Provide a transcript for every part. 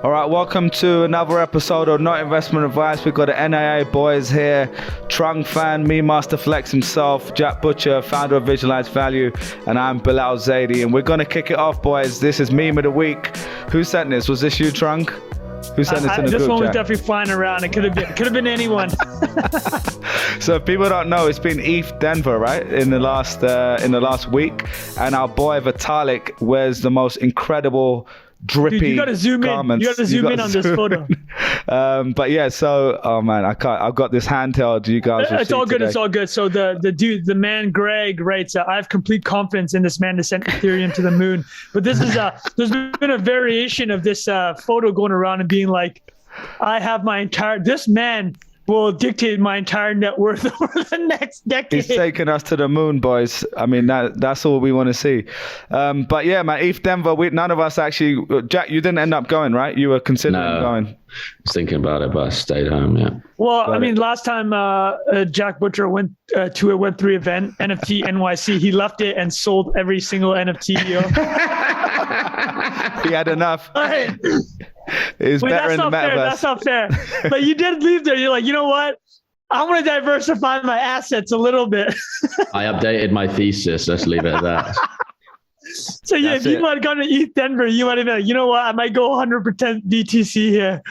All right, welcome to another episode of Not Investment Advice. We've got the NIA boys here, Trung Phan, me, Master Flex himself, Jack Butcher, founder of Visualize Value, and I'm Bilal Zaidi. And we're going to kick it off, boys. This is Meme of the Week. Who sent this? Was this you, Trung? Who sent this in the group chat? This one was definitely flying around. It could have been anyone. So if people don't know, it's been ETH Denver, right? In the last week, and our boy Vitalik wears the most incredible drippy. Dude, you gotta zoom garments. in. You gotta zoom in on this photo. But yeah, so oh man, I can't. I've got this handheld. You guys, it's all good. Today. It's all good. So the man Greg writes, I have complete confidence in this man to send Ethereum to the moon. But this is there's been a variation of this photo going around and being like, I have this man will dictate my entire net worth over the next decade. He's taking us to the moon, boys. I mean, that's all we want to see. But yeah, man, ETH Denver, none of us actually... Jack, you didn't end up going, right? You were considering going. I was thinking about it, but I stayed home, yeah. Well, last time Jack Butcher went to a Web3 event, NFT NYC, he left it and sold every single NFT. He had enough. It's better in the metaverse. That's not fair. But you did leave there. You're like, you know what? I want to diversify my assets a little bit. I updated my thesis. Let's leave it at that. So yeah, if you might have gone to ETH Denver, you might have been like, you know what? I might go 100% BTC here.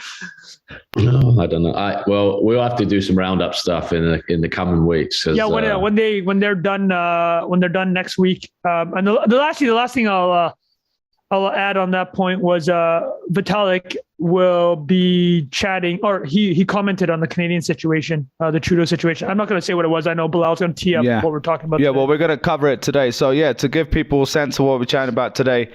No, I don't know. Well, we'll have to do some roundup stuff in the coming weeks. Yeah, when they're done next week. And the last thing I'll add on that point was Vitalik will be chatting, or he commented on the Canadian situation, the Trudeau situation. I'm not going to say what it was. I know Bilal's going to tee up what we're talking about. Yeah, today. Well, we're going to cover it today. So yeah, to give people a sense of what we're chatting about today,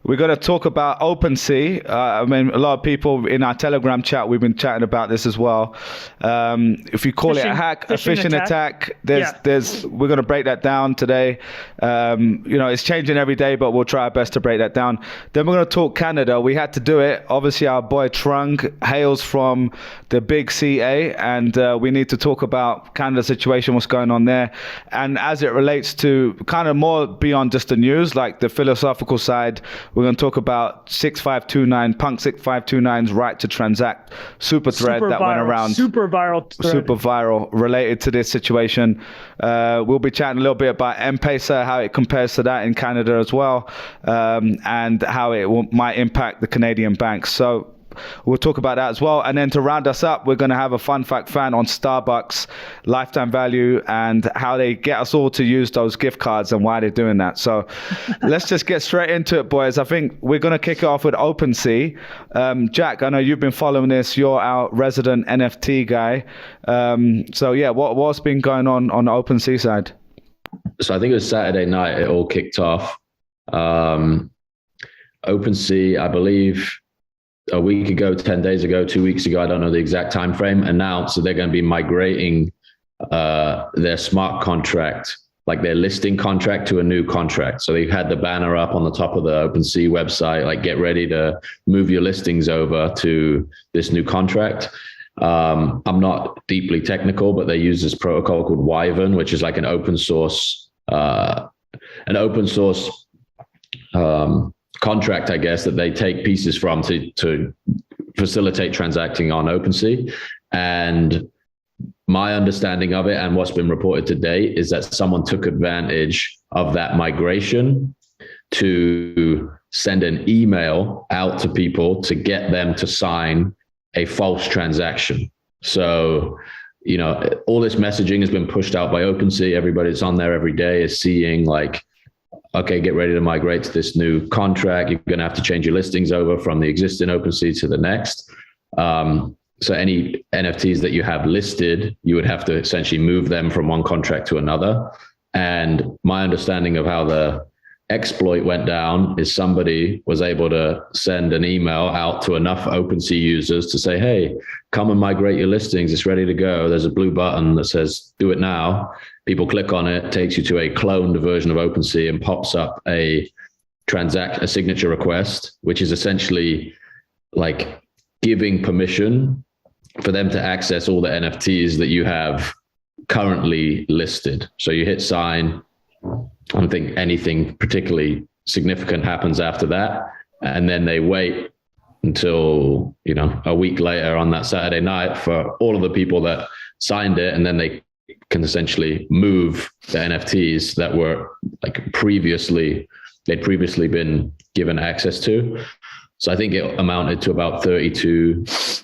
we're going to talk about OpenSea. I mean, a lot of people in our Telegram chat, we've been chatting about this as well. If you call it a hack, a phishing attack, we're going to break that down today. It's changing every day, but we'll try our best to break that down. Then we're going to talk Canada. We had to do it. Obviously, our boy Trung hails from the big CA, and we need to talk about Canada's situation, what's going on there. And as it relates to kind of more beyond just the news, like the philosophical side, we're going to talk about Punk 6529's right to transact super thread that went around. Super viral related to this situation. We'll be chatting a little bit about M-Pesa, how it compares to that in Canada as well, and how it might impact the Canadian banks. So we'll talk about that as well. And then to round us up, we're going to have a fun fact fan on Starbucks lifetime value and how they get us all to use those gift cards and why they're doing that. So let's just get straight into it, boys. I think we're going to kick it off with OpenSea. Jack, I know you've been following this. You're our resident NFT guy. So yeah, what's been going on the OpenSea side? So I think it was Saturday night it all kicked off. OpenSea, I believe, a week ago, 10 days ago, 2 weeks ago, I don't know the exact time frame, announced that they're going to be migrating their smart contract, like their listing contract, to a new contract. So they've had the banner up on the top of the OpenSea website, like get ready to move your listings over to this new contract. I'm not deeply technical, but they use this protocol called Wyvern, which is like an open source contract, I guess, that they take pieces from to facilitate transacting on OpenSea. And my understanding of it and what's been reported to date is that someone took advantage of that migration to send an email out to people to get them to sign a false transaction. So, all this messaging has been pushed out by OpenSea. Everybody that's on there every day is seeing like, okay, get ready to migrate to this new contract. You're going to have to change your listings over from the existing OpenSea to the next. So any NFTs that you have listed, you would have to essentially move them from one contract to another. And my understanding of how the exploit went down is somebody was able to send an email out to enough OpenSea users to say, hey, come and migrate your listings. It's ready to go. There's a blue button that says, do it now. People click on it, takes you to a cloned version of OpenSea and pops up a signature request, which is essentially like giving permission for them to access all the NFTs that you have currently listed. So you hit sign. I don't think anything particularly significant happens after that. And then they wait until, a week later on that Saturday night for all of the people that signed it. And then they can essentially move the NFTs that were like they'd previously been given access to. So I think it amounted to about 32 is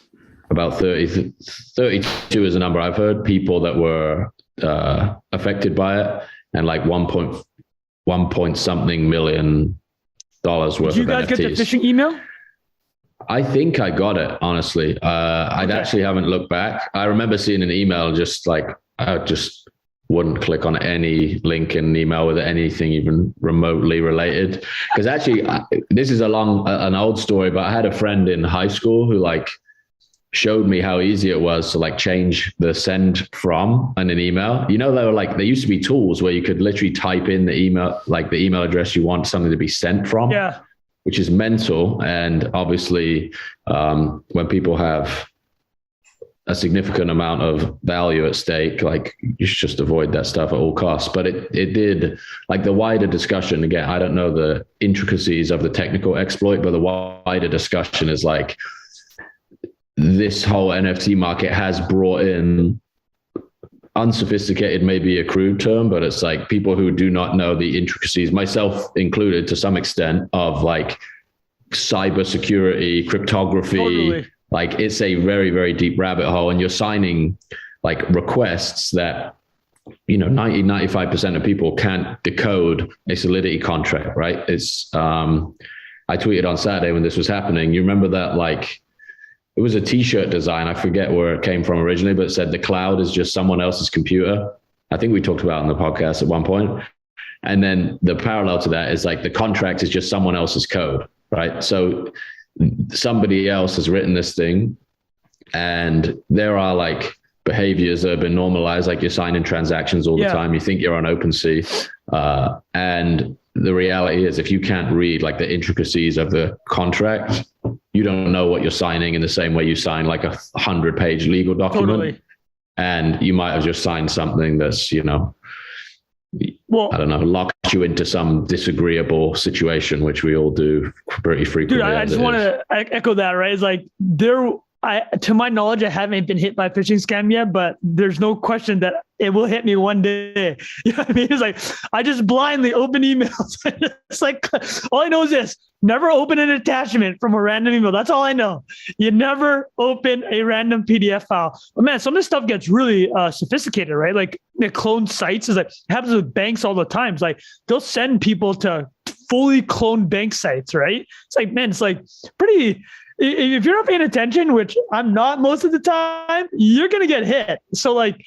a number I've heard, people that were affected by it, and like 1 point something million dollars worth of NFTs. Did you guys get the phishing email? I think I got it, honestly. I actually haven't looked back. I remember seeing an email, just like, I just wouldn't click on any link in an email with anything even remotely related. Because actually, this is an old story, but I had a friend in high school who like showed me how easy it was to like change the send from in an email. There used to be tools where you could literally type in the email, like the email address you want something to be sent from. Yeah. Which is mental. And obviously, when people have a significant amount of value at stake, like, you should just avoid that stuff at all costs. But it did, like, the wider discussion, again, I don't know the intricacies of the technical exploit, but the wider discussion is like, this whole NFT market has brought in, unsophisticated may be a crude term, but it's like people who do not know the intricacies, myself included to some extent, of like cybersecurity, cryptography. Totally. Like, it's a very, very deep rabbit hole, and you're signing like requests that, 95% of people can't decode a Solidity contract, right? It's, I tweeted on Saturday when this was happening. You remember that, like, it was a t-shirt design. I forget where it came from originally, but it said the cloud is just someone else's computer. I think we talked about it on the podcast at one point. And then the parallel to that is like the contract is just someone else's code, right? So somebody else has written this thing, and there are like behaviors that have been normalized, like you're signing transactions all the time. You think you're on OpenSea. And the reality is, if you can't read like the intricacies of the contract, you don't know what you're signing in the same way you sign like 100-page legal document. Totally. And you might have just signed something that's, I don't know, locked you into some disagreeable situation, which we all do pretty frequently. Dude, I just want to echo that, right? It's like to my knowledge, I haven't been hit by a phishing scam yet, but there's no question that it will hit me one day. You know what I mean? It's like, I just blindly open emails. It's like, all I know is this: never open an attachment from a random email. That's all I know. You never open a random PDF file. But man, some of this stuff gets really sophisticated, right? Like the cloned sites is like, it happens with banks all the time. It's like, they'll send people to fully cloned bank sites, right? It's like, man, it's like pretty... If you're not paying attention, which I'm not most of the time, you're going to get hit. So like,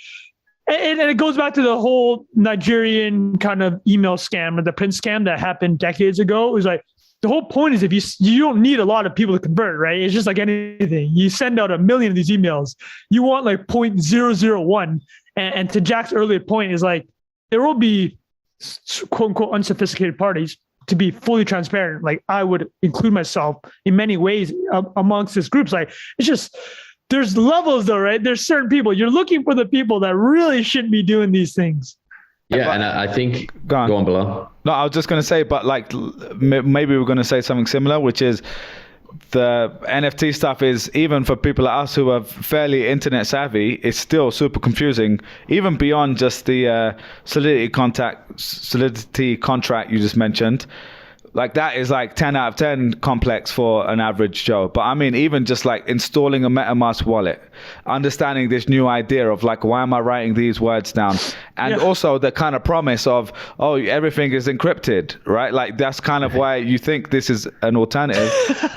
and it goes back to the whole Nigerian kind of email scam, or the Prince scam that happened decades ago. It was like, the whole point is, if you don't need a lot of people to convert, right? It's just like anything. You send out 1 million of these emails, you want like 0.001. And to Jack's earlier point is like, there will be quote unquote unsophisticated parties. To be fully transparent, like I would include myself in many ways amongst this group. Like, it's just, there's levels though, right? There's certain people you're looking for, the people that really shouldn't be doing these things. Yeah. And I think, go on Bilal. No, I was just going to say, but like, maybe we're going to say something similar, which is the NFT stuff is, even for people like us who are fairly internet savvy, it's still super confusing, even beyond just the Solidity contract you just mentioned. Like, that is like 10 out of 10 complex for an average Joe. But I mean, even just like installing a MetaMask wallet, understanding this new idea of like, why am I writing these words down? And also the kind of promise of, oh, everything is encrypted, right? Like, that's kind of why you think this is an alternative.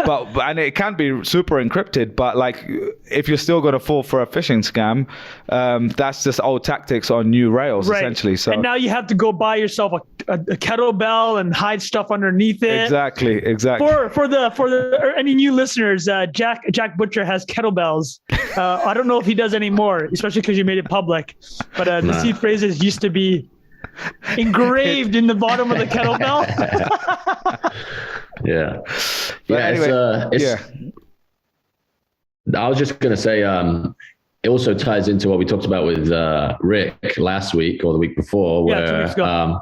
And it can be super encrypted, but like, if you're still going to fall for a phishing scam, that's just old tactics on new rails, essentially. So, and now you have to go buy yourself a kettlebell and hide stuff underneath it. Exactly. For the any new listeners, Jack Butcher has kettlebells. I don't know if he does anymore, especially because you made it public. But the seed phrases used to be engraved in the bottom of the kettlebell. Yeah. But anyway, I was just going to say, it also ties into what we talked about with Rick last week or the week before, where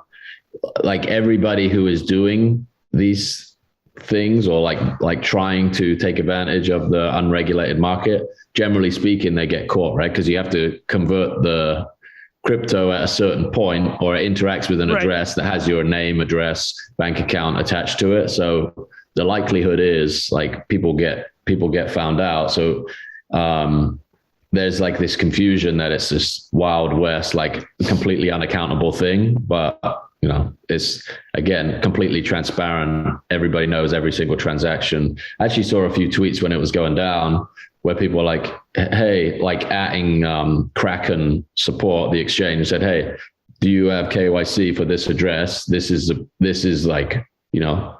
like everybody who is doing these things or like trying to take advantage of the unregulated market, generally speaking, they get caught, right? Because you have to convert the crypto at a certain point, or it interacts with an address that has your name, address, bank account attached to it. So the likelihood is like people get found out. So there's like this confusion that it's this Wild West, like completely unaccountable thing. But, you know, it's, again, completely transparent. Everybody knows every single transaction. I actually saw a few tweets when it was going down where people were like, hey, like atting Kraken support, the exchange, said, hey, do you have KYC for this address? This is like, you know,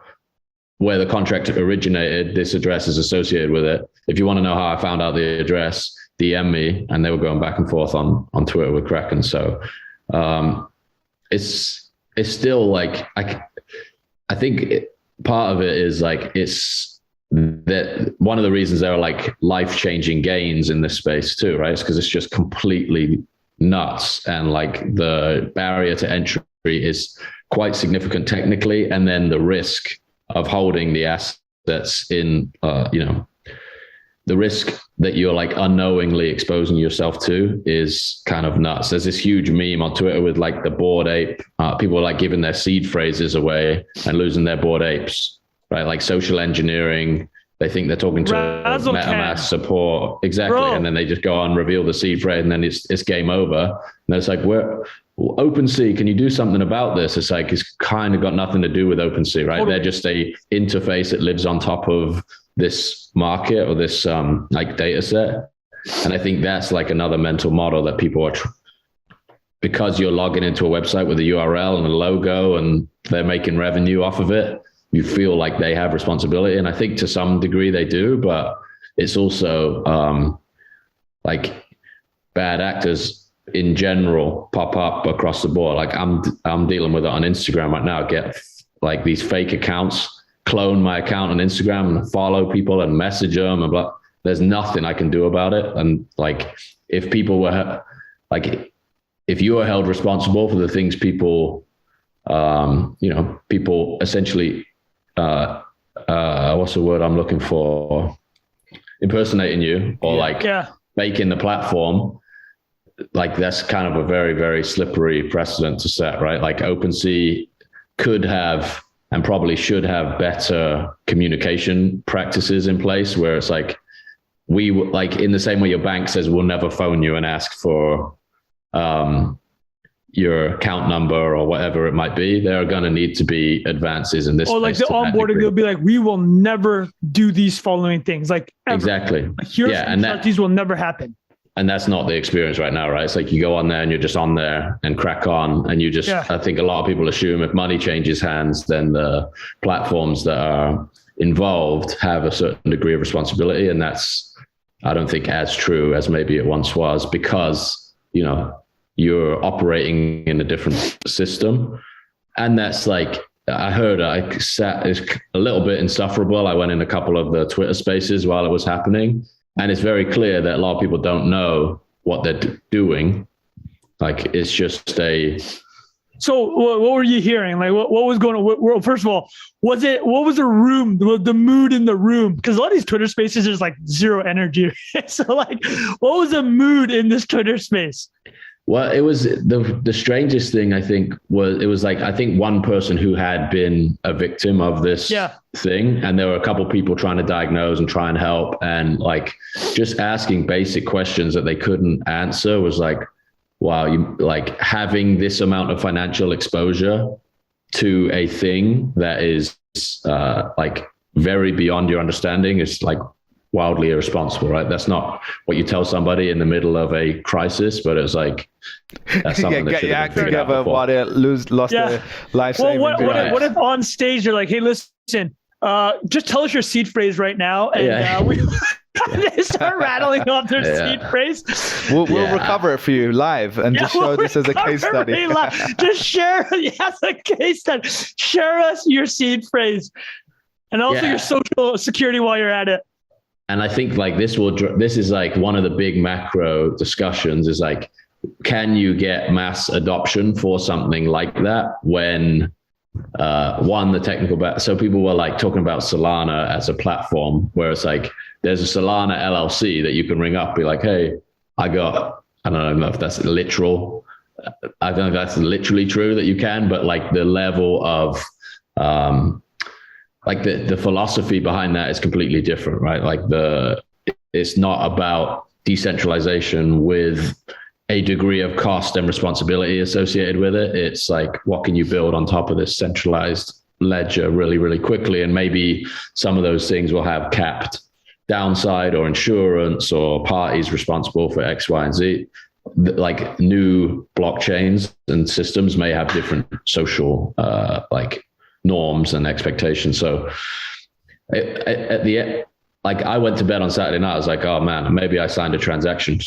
where the contract originated. This address is associated with it. If you want to know how I found out the address, DM me. And they were going back and forth on Twitter with Kraken. So it's still like, I think part of it is like, it's that one of the reasons there are like life-changing gains in this space too, right? It's because it's just completely nuts. And like the barrier to entry is quite significant technically. And then the risk of holding the assets in, you know, the risk that you're like unknowingly exposing yourself to is kind of nuts. There's this huge meme on Twitter with like the Bored Ape. People are like giving their seed phrases away and losing their Bored Apes, right? Like social engineering. They think they're talking to MetaMask support. Exactly. Bro. And then they just go on, reveal the seed phrase, and then it's game over. And it's like, OpenSea, can you do something about this? It's like, it's kind of got nothing to do with OpenSea, right? They're just a interface that lives on top of this market or this like data set. And I think that's like another mental model that people are, because you're logging into a website with a URL and a logo and they're making revenue off of it, you feel like they have responsibility. And I think to some degree they do, but it's also like bad actors in general pop up across the board. Like I'm dealing with it on Instagram right now. Get like these fake accounts, clone my account on Instagram and follow people and message them and blah. There's nothing I can do about it. And like, if people were like, if you are held responsible for the things people, you know, people essentially, what's the word I'm looking for? Impersonating you or faking the platform. Like that's kind of a very, very slippery precedent to set, right? Like OpenSea could have and probably should have better communication practices in place where it's like, we like in the same way your bank says, we'll never phone you and ask for your account number or whatever it might be. There are going to need to be advances in this. Or like the onboarding, they'll be like, we will never do these following things. Like ever. Exactly. Like, here's these will never happen. And that's not the experience right now, right? It's like you go on there and you're just on there and crack on. And you just, I think a lot of people assume if money changes hands, then the platforms that are involved have a certain degree of responsibility. And that's, I don't think as true as maybe it once was, because, you know, you're operating in a different system. And that's like, I heard it's a little bit insufferable. I went in a couple of the Twitter spaces while it was happening. And it's very clear that a lot of people don't know what they're doing. Like, it's just So what were you hearing? Like, what was going on? Well, first of all, what was the room, the mood in the room? Because a lot of these Twitter spaces, there's like zero energy. So like, what was the mood in this Twitter space? Well, it was the strangest thing, I think, was like, I think one person who had been a victim of this thing, and there were a couple of people trying to diagnose and try and help, and like just asking basic questions that they couldn't answer was like, wow, you like having this amount of financial exposure to a thing that is like very beyond your understanding is like wildly irresponsible, right? That's not what you tell somebody in the middle of a crisis, but it's like that's something that should have been figured out before. While they lost their life. Well, what if on stage you're like, hey, listen, just tell us your seed phrase right now, and they start rattling off their seed phrase. We'll recover it for you live and just show this as a case study. Just share as a case study. Share us your seed phrase, and also your social security while you're at it. And I think like this is like one of the big macro discussions is like, can you get mass adoption for something like that when the technical so people were like talking about Solana as a platform where it's like there's a Solana LLC that you can ring up, be like, hey, I don't know if that's literal. I don't know if that's literally true that you can, but like the level of like the philosophy behind that is completely different, right? Like it's not about decentralization with a degree of cost and responsibility associated with it. It's like, what can you build on top of this centralized ledger really, really quickly? And maybe some of those things will have capped downside or insurance or parties responsible for X, Y, and Z. Like new blockchains and systems may have different social like norms and expectations. So at the end, like I went to bed on Saturday night, I was like, oh man, maybe I signed a transaction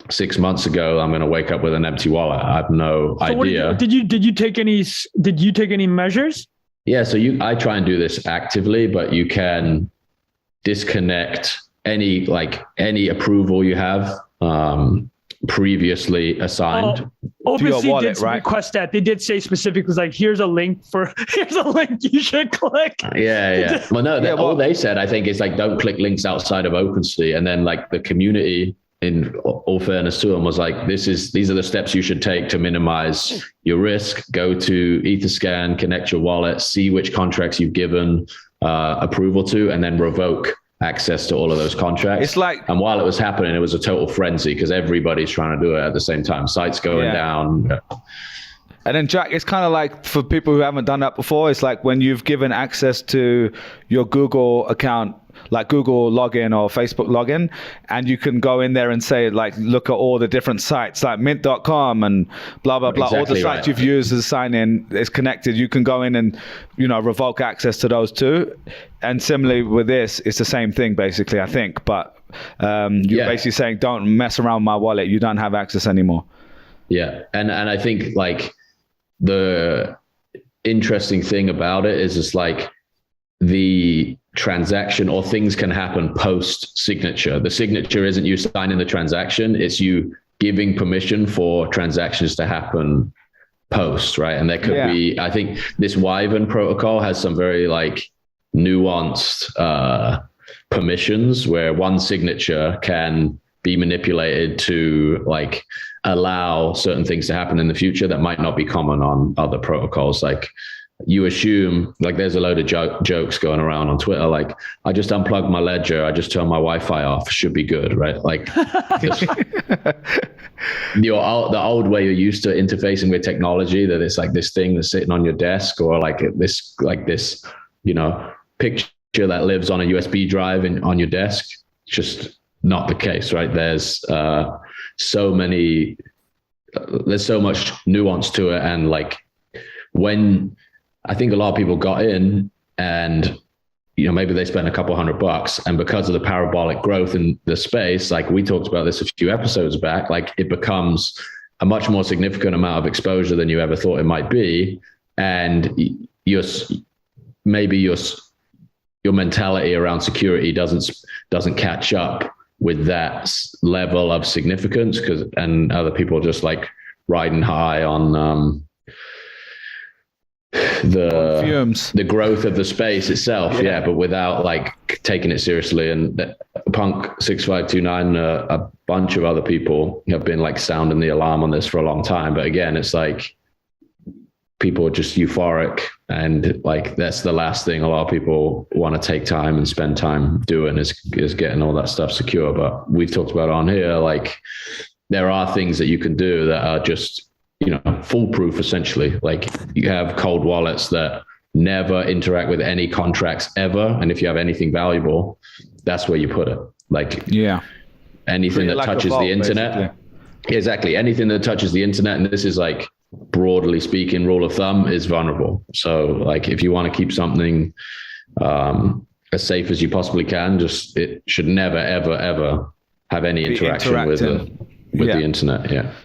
6 months ago. I'm going to wake up with an empty wallet. I have no idea. Did you take any measures? Yeah. So I try and do this actively, but you can disconnect any approval you have previously assigned. OpenSea did request that. They did say specifically, like, here's a link you should click. Yeah. Well, no, all they said, I think, is like, don't click links outside of OpenSea. And then like the community, in all fairness to them, was like, these are the steps you should take to minimize your risk. Go to Etherscan, connect your wallet, see which contracts you've given approval to, and then revoke access to all of those contracts. It's like, and while it was happening, it was a total frenzy because everybody's trying to do it at the same time. Sites going down. And then Jack, it's kind of like, for people who haven't done that before, it's like when you've given access to your Google account, like Google login or Facebook login, and you can go in there and say, like, look at all the different sites like mint.com and blah, blah, blah. Exactly, all the sites you've used as sign in is connected. You can go in and, revoke access to those too. And similarly with this, it's the same thing basically, I think. But you're basically saying, don't mess around with my wallet. You don't have access anymore. Yeah. And I think like the interesting thing about it is it's like the transaction or things can happen post signature. The signature isn't you signing the transaction, it's you giving permission for transactions to happen post, right? And there could be, I think this Wyvern protocol has some very like nuanced permissions where one signature can be manipulated to like allow certain things to happen in the future that might not be common on other protocols. Like you assume, like there's a load of jokes going around on Twitter, like, I just unplugged my ledger, I just turned my Wi-Fi off, should be good, right? Like the old way you're used to interfacing with technology, that it's like this thing that's sitting on your desk, or like this picture that lives on a USB drive on your desk. It's just not the case, right? There's so much nuance to it. And like, when I think a lot of people got in and, maybe they spent a couple $100, and because of the parabolic growth in the space, like we talked about this a few episodes back, like it becomes a much more significant amount of exposure than you ever thought it might be. And your mentality around security doesn't catch up with that level of significance, and other people just like riding high on the growth of the space itself, but without like taking it seriously. And Punk 6529, a bunch of other people have been like sounding the alarm on this for a long time. But again, it's like people are just euphoric, and like that's the last thing a lot of people want to take time and spend time doing is getting all that stuff secure. But we've talked about on here, like there are things that you can do that are just foolproof, essentially. Like you have cold wallets that never interact with any contracts ever, and if you have anything valuable, that's where you put it. Like anything that touches the internet, basically. Exactly, anything that touches the internet, and this is like broadly speaking rule of thumb, is vulnerable. So like if you want to keep something as safe as you possibly can, it should never ever have any interaction with the internet.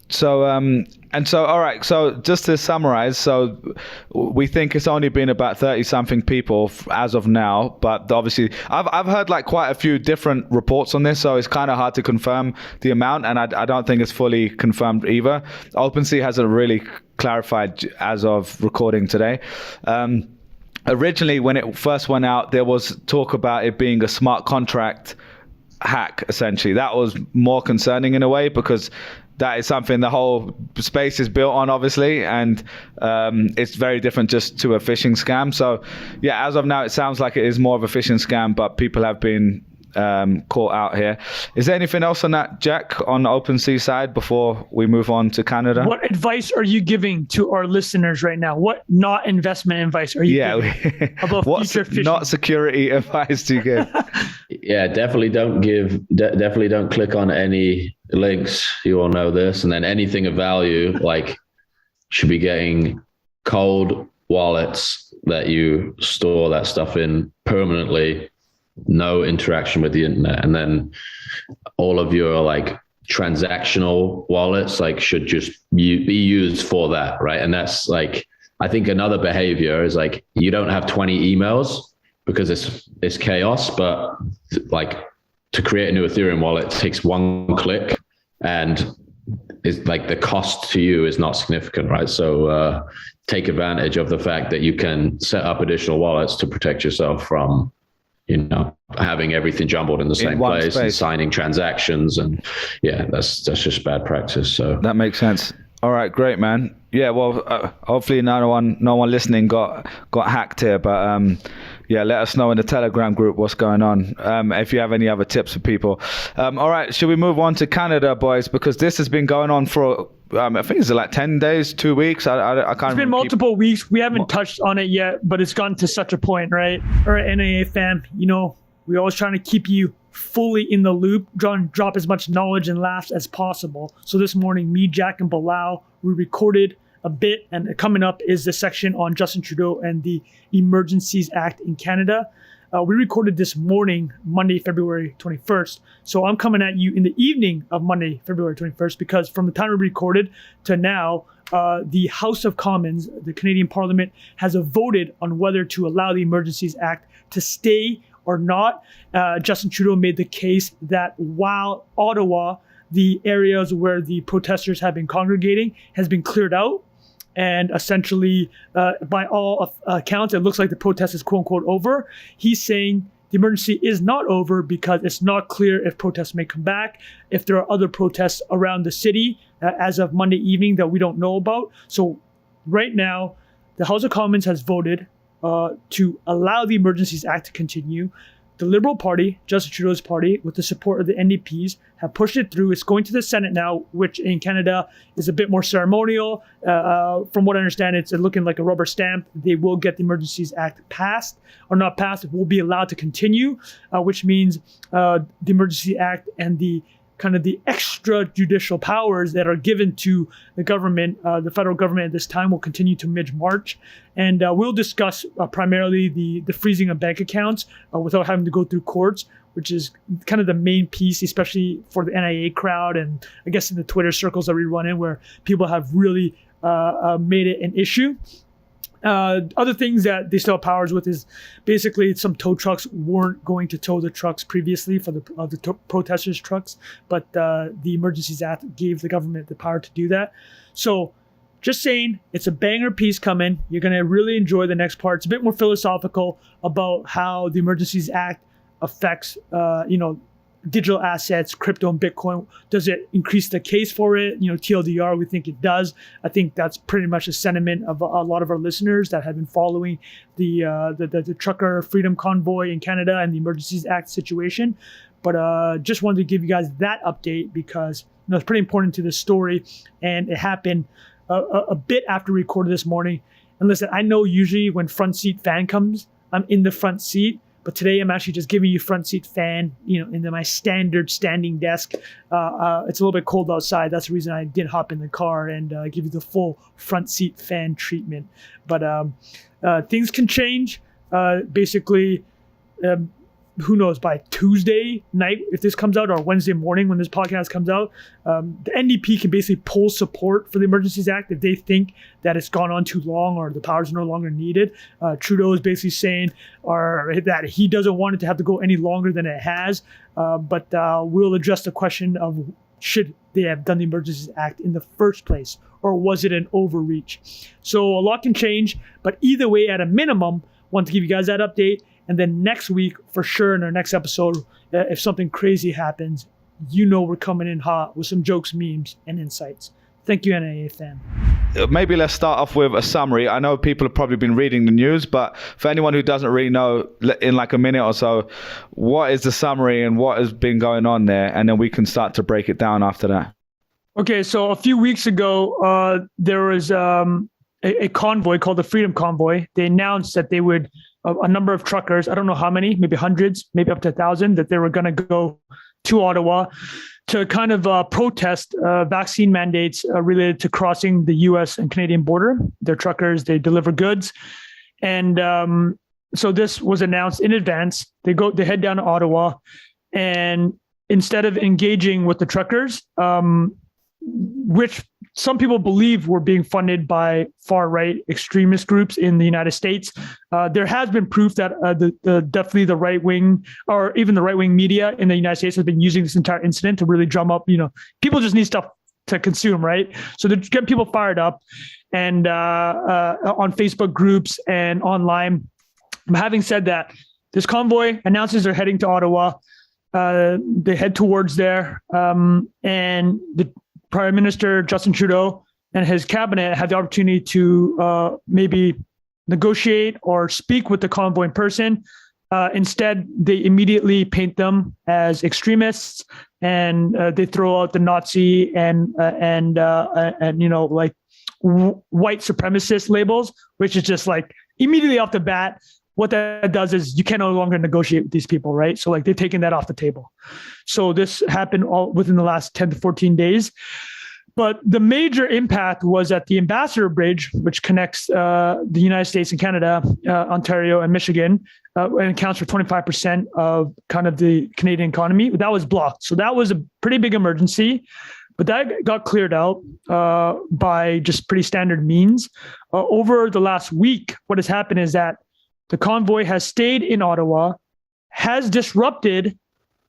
So, all right. So just to summarize, so we think it's only been about 30 something people as of now, but obviously I've heard like quite a few different reports on this. So it's kind of hard to confirm the amount, and I don't think it's fully confirmed either. OpenSea has a really clarified as of recording today. Originally, when it first went out, there was talk about it being a smart contract hack, essentially. That was more concerning in a way, because that is something the whole space is built on, obviously, and it's very different just to a phishing scam. So yeah, as of now, it sounds like it is more of a phishing scam, but people have been caught out here. Is there anything else on that, Jack, on the OpenSea side before we move on to Canada? What advice are you giving to our listeners right now? What not investment advice are you giving about future phishing? Not security advice do you give? Yeah, definitely don't click on any links. You all know this. And then anything of value, like, should be getting cold wallets that you store that stuff in permanently, no interaction with the internet. And then all of your like transactional wallets like should just be used for that, right? And that's like, I think another behavior is like, you don't have 20 emails because it's chaos, but like to create a new Ethereum wallet takes one click, and it's like the cost to you is not significant, right? So take advantage of the fact that you can set up additional wallets to protect yourself from, you know, having everything jumbled in the same place and signing transactions. And yeah, that's just bad practice. So that makes sense. All right, great, man. Yeah, well, hopefully no one listening got hacked here, but yeah, let us know in the Telegram group what's going on, if you have any other tips for people. All right, should we move on to Canada, boys? Because this has been going on for, I think it's like 10 days, 2 weeks. I can't It's been multiple weeks. We haven't touched on it yet, but it's gotten to such a point, right? All right, NIA fam, you know, we're always trying to keep you fully in the loop, drop as much knowledge and laughs as possible. So this morning, me, Jack, and Bilal, we recorded a bit, and coming up is the section on Justin Trudeau and the Emergencies Act in Canada. We recorded this morning, Monday, February 21st. So I'm coming at you in the evening of Monday, February 21st, because from the time we recorded to now, the House of Commons, the Canadian Parliament, has voted on whether to allow the Emergencies Act to stay or not. Justin Trudeau made the case that while Ottawa, the areas where the protesters have been congregating, has been cleared out, and essentially, by all accounts, it looks like the protest is quote unquote over. He's saying the emergency is not over because it's not clear if protests may come back, if there are other protests around the city as of Monday evening that we don't know about. So right now, the House of Commons has voted to allow the Emergencies Act to continue. The Liberal Party, Justin Trudeau's party, with the support of the NDPs, have pushed it through. It's going to the Senate now, which in Canada is a bit more ceremonial. From what I understand, it's looking like a rubber stamp. They will get the Emergencies Act passed, or not passed. It will be allowed to continue, which means the Emergency Act and the kind of the extrajudicial powers that are given to the government, the federal government at this time, will continue to mid-March. And we'll discuss primarily the freezing of bank accounts without having to go through courts, which is kind of the main piece, especially for the NIA crowd and I guess in the Twitter circles that we run in, where people have really made it an issue. Other things that they still have powers with is basically some tow trucks weren't going to tow the trucks previously for the protesters' trucks, but the Emergencies Act gave the government the power to do that. So just saying, it's a banger piece coming. You're going to really enjoy the next part. It's a bit more philosophical about how the Emergencies Act affects, digital assets, crypto and Bitcoin. Does it increase the case for it? TLDR, we think it does. I think that's pretty much the sentiment of a lot of our listeners that have been following the trucker freedom convoy in Canada and the Emergencies Act situation. But just wanted to give you guys that update because it's pretty important to the story, and it happened a bit after we recorded this morning. And listen, I know usually when Front Seat Fan comes, I'm in the front seat. But today I'm actually just giving you Front Seat Fan, into my standard standing desk. It's a little bit cold outside. That's the reason I didn't hop in the car and give you the full Front Seat Fan treatment. But things can change. Basically, who knows, by Tuesday night, if this comes out, or Wednesday morning when this podcast comes out, the NDP can basically pull support for the Emergencies Act if they think that it's gone on too long or the powers are no longer needed. Trudeau is basically saying that he doesn't want it to have to go any longer than it has, but we'll address the question of should they have done the Emergencies Act in the first place, or was it an overreach? So a lot can change, but either way, at a minimum, want to give you guys that update. And then next week, for sure, in our next episode, if something crazy happens, we're coming in hot with some jokes, memes, and insights. Thank you, NIA fan. Maybe let's start off with a summary. I know people have probably been reading the news, but for anyone who doesn't really know, in like a minute or so, what is the summary and what has been going on there? And then we can start to break it down after that. Okay, so a few weeks ago, there was a convoy called the Freedom Convoy. They announced that they would, a number of truckers, I don't know how many, maybe hundreds, maybe up to 1,000, that they were going to go to Ottawa to kind of protest vaccine mandates related to crossing the U.S. and Canadian border. They're truckers, they deliver goods. And so this was announced in advance. They head down to Ottawa, and instead of engaging with the truckers, which some people believe were being funded by far-right extremist groups in the United States. There has been proof that definitely the right-wing, or even the right-wing media in the United States, has been using this entire incident to really drum up, people just need stuff to consume, right? So they're getting people fired up, and on Facebook groups and online. Having said that, this convoy announces they're heading to Ottawa. They head towards there, and the Prime Minister Justin Trudeau and his cabinet had the opportunity to maybe negotiate or speak with the convoy in person. Instead, they immediately paint them as extremists, and they throw out the Nazi and like white supremacist labels, which is just like immediately off the bat. What that does is you can no longer negotiate with these people, right? So like they've taken that off the table. So this happened all within the last 10 to 14 days. But the major impact was at the Ambassador Bridge, which connects the United States and Canada, Ontario and Michigan, and accounts for 25% of kind of the Canadian economy. That was blocked. So that was a pretty big emergency. But that got cleared out by just pretty standard means. Over the last week, what has happened is that the convoy has stayed in Ottawa, has disrupted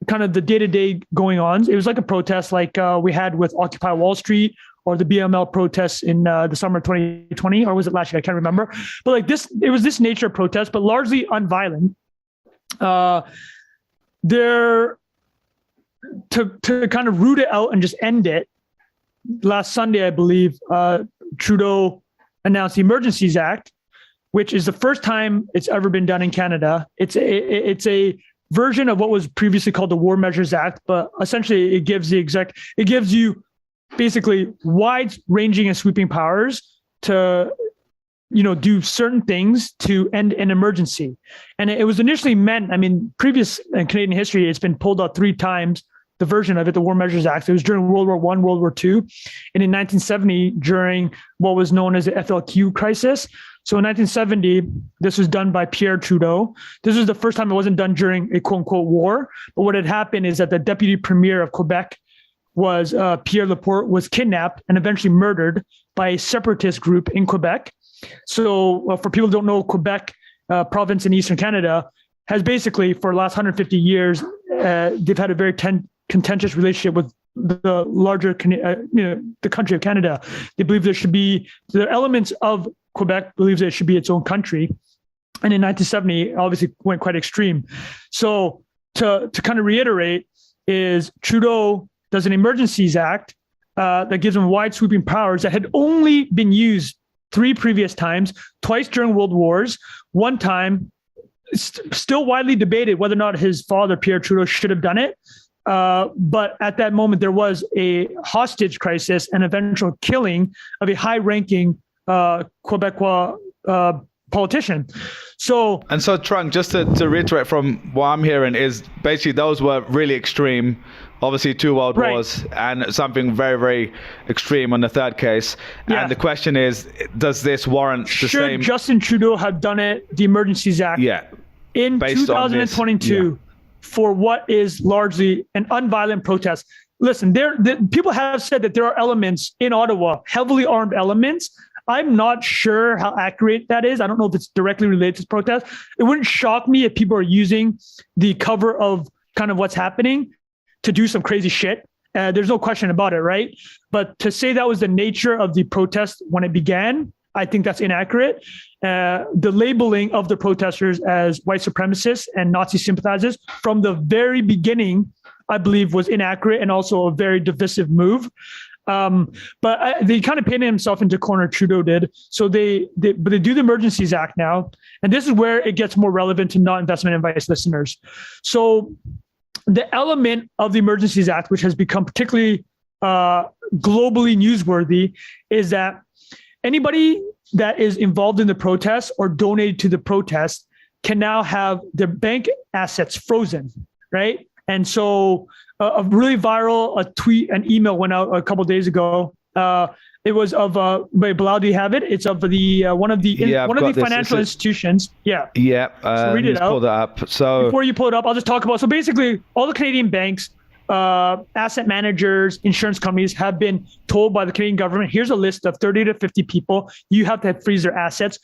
kind of the day-to-day going-ons. It was like a protest like we had with Occupy Wall Street or the BML protests in the summer of 2020, or was it last year? I can't remember. But like this, it was this nature of protest, but largely unviolent. To kind of root it out and just end it, last Sunday, I believe, Trudeau announced the Emergencies Act, which is the first time it's ever been done in Canada. It's a version of what was previously called the War Measures Act, but essentially it gives you basically wide-ranging and sweeping powers to, do certain things to end an emergency. And it was initially meant, previous in Canadian history, it's been pulled out 3 times, the version of it, the War Measures Act. It was during World War I, World War II, and in 1970, during what was known as the FLQ crisis. So in 1970, this was done by Pierre Trudeau. This was the first time it wasn't done during a quote unquote war. But what had happened is that the deputy premier of Quebec was Pierre Laporte was kidnapped and eventually murdered by a separatist group in Quebec. So for people who don't know, Quebec province in Eastern Canada has basically for the last 150 years, they've had a very contentious relationship with the larger, the country of Canada. They believe the elements of Quebec believes it should be its own country. And in 1970, obviously went quite extreme. So to kind of reiterate is Trudeau does an Emergencies Act that gives him wide sweeping powers that had only been used 3 previous times, twice during World Wars, one time, still widely debated whether or not his father, Pierre Trudeau, should have done it. But at that moment, there was a hostage crisis and eventual killing of a high-ranking Quebecois politician. So Trung, just to reiterate from what I'm hearing is basically those were really extreme, obviously 2 world wars and something very, very extreme on the third case. Yeah. And the question is, does this warrant the same? Should Justin Trudeau have done it, the Emergencies Act, in 2022 for what is largely an unviolent protest? Listen, people have said that there are elements in Ottawa, heavily armed elements. I'm not sure how accurate that is. I don't know if it's directly related to this protest. It wouldn't shock me if people are using the cover of kind of what's happening to do some crazy shit There's no question about it, right? But to say that was the nature of the protest when it began, I think that's inaccurate. The labeling of the protesters as white supremacists and Nazi sympathizers from the very beginning, I believe, was inaccurate and also a very divisive move. They kind of painted himself into corner, Trudeau did. So they do the Emergencies Act now. And this is where it gets more relevant to not investment advice listeners. So the element of the Emergencies Act, which has become particularly globally newsworthy, is that anybody that is involved in the protest or donated to the protest can now have their bank assets frozen, right? And so a really viral tweet and email went out a couple of days ago. It was of Bilal, do you have it? It's of the one of the financial institutions. Yeah. Yeah. So read it out. Pull that up. So before you pull it up, I'll just talk about. So basically, all the Canadian banks, asset managers, insurance companies have been told by the Canadian government, here's a list of 30 to 50 people. You have to freeze their assets.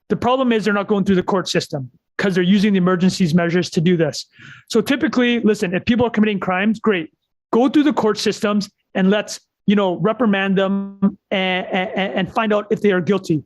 The problem is they're not going through the court system because they're using the emergencies measures to do this. So typically, listen, if people are committing crimes, great. Go through the court systems and let's, reprimand them and find out if they are guilty.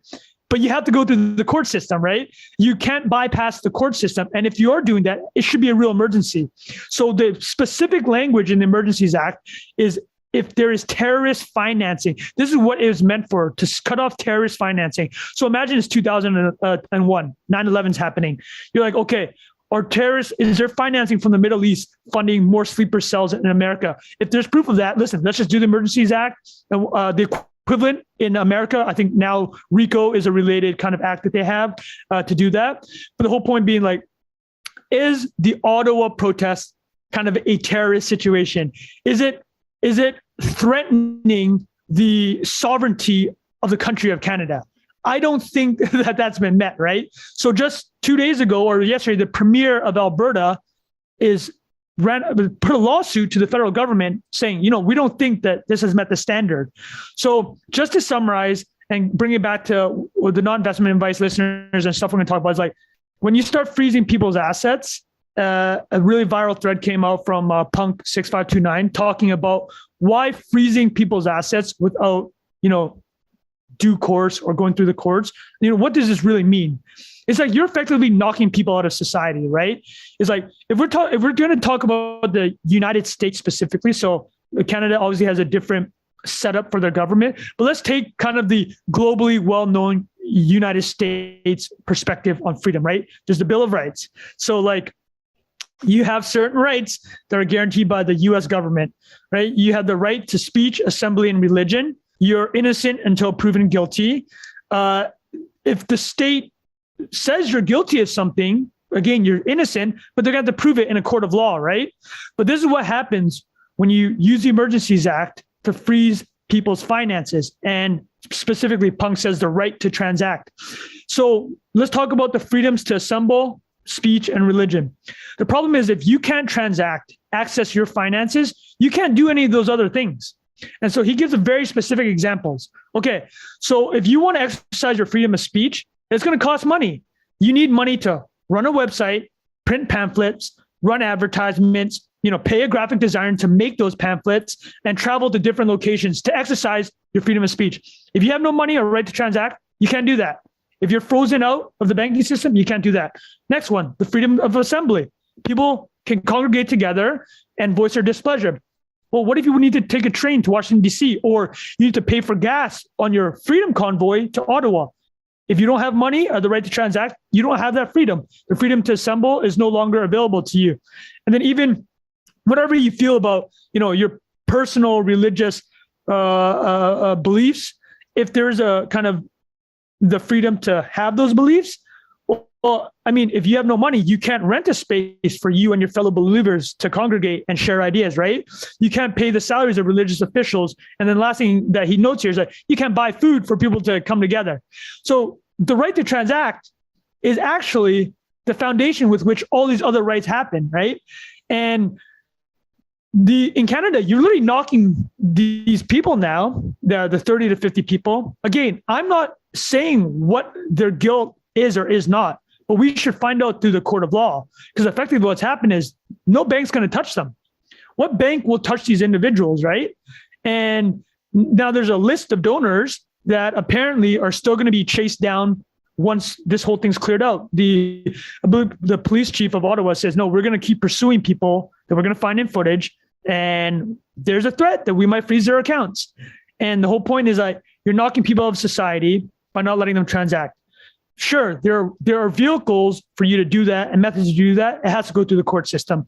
But you have to go through the court system, right? You can't bypass the court system. And if you are doing that, it should be a real emergency. So the specific language in the Emergencies Act is if there is terrorist financing. This is what it was meant for, to cut off terrorist financing. So imagine it's 2001, 9/11's happening. You're like, okay, is there financing from the Middle East funding more sleeper cells in America? If there's proof of that, listen, let's just do the Emergencies Act. The equivalent in America, I think now RICO is a related kind of act that they have to do that. But the whole point being like, is the Ottawa protest kind of a terrorist situation? Is it threatening the sovereignty of the country of Canada? I don't think that that's been met, right? So just 2 days ago or yesterday, the premier of Alberta put a lawsuit to the federal government saying, we don't think that this has met the standard. So just to summarize and bring it back to the non-investment advice listeners and stuff we're going to talk about is like, when you start freezing people's assets, a really viral thread came out from Punk6529 talking about why freezing people's assets without, due course or going through the courts. What does this really mean? It's like you're effectively knocking people out of society, right? It's like if we're going to talk about the United States specifically, so Canada obviously has a different setup for their government, but let's take kind of the globally well-known United States perspective on freedom, right? There's the Bill of Rights. So like you have certain rights that are guaranteed by the US government, right? You have the right to speech, assembly, and religion. You're innocent until proven guilty. If the state says you're guilty of something, again, you're innocent, but they're going to have to prove it in a court of law, right? But this is what happens when you use the Emergencies Act to freeze people's finances. And specifically, Punk says the right to transact. So let's talk about the freedoms to assemble, speech, and religion. The problem is if you can't transact, access your finances, you can't do any of those other things. And so he gives a very specific examples. Okay, so if you want to exercise your freedom of speech, it's going to cost money. You need money to run a website, print pamphlets, run advertisements, pay a graphic designer to make those pamphlets and travel to different locations to exercise your freedom of speech. If you have no money or right to transact, you can't do that. If you're frozen out of the banking system, you can't do that. Next one, the freedom of assembly. People can congregate together and voice their displeasure. Well, what if you need to take a train to Washington, D.C., or you need to pay for gas on your freedom convoy to Ottawa? If you don't have money or the right to transact, you don't have that freedom. The freedom to assemble is no longer available to you. And then even whatever you feel about, your personal religious beliefs, if there's a kind of the freedom to have those beliefs, well, I mean, if you have no money, you can't rent a space for you and your fellow believers to congregate and share ideas, right? You can't pay the salaries of religious officials. And then last thing that he notes here is that you can't buy food for people to come together. So the right to transact is actually the foundation with which all these other rights happen, right? And in Canada, you're literally knocking these people now, the 30 to 50 people. Again, I'm not saying what their guilt is or is not, but we should find out through the court of law, because effectively what's happened is no bank's going to touch them. what bank will touch these individuals, right? And now there's a list of donors that apparently are still going to be chased down once this whole thing's cleared out. The police chief of Ottawa says, no, we're going to keep pursuing people that we're going to find in footage. And there's a threat that we might freeze their accounts. And the whole point is that you're knocking people out of society by not letting them transact. Sure, there are vehicles for you to do that and methods to do that. It has to go through the court system.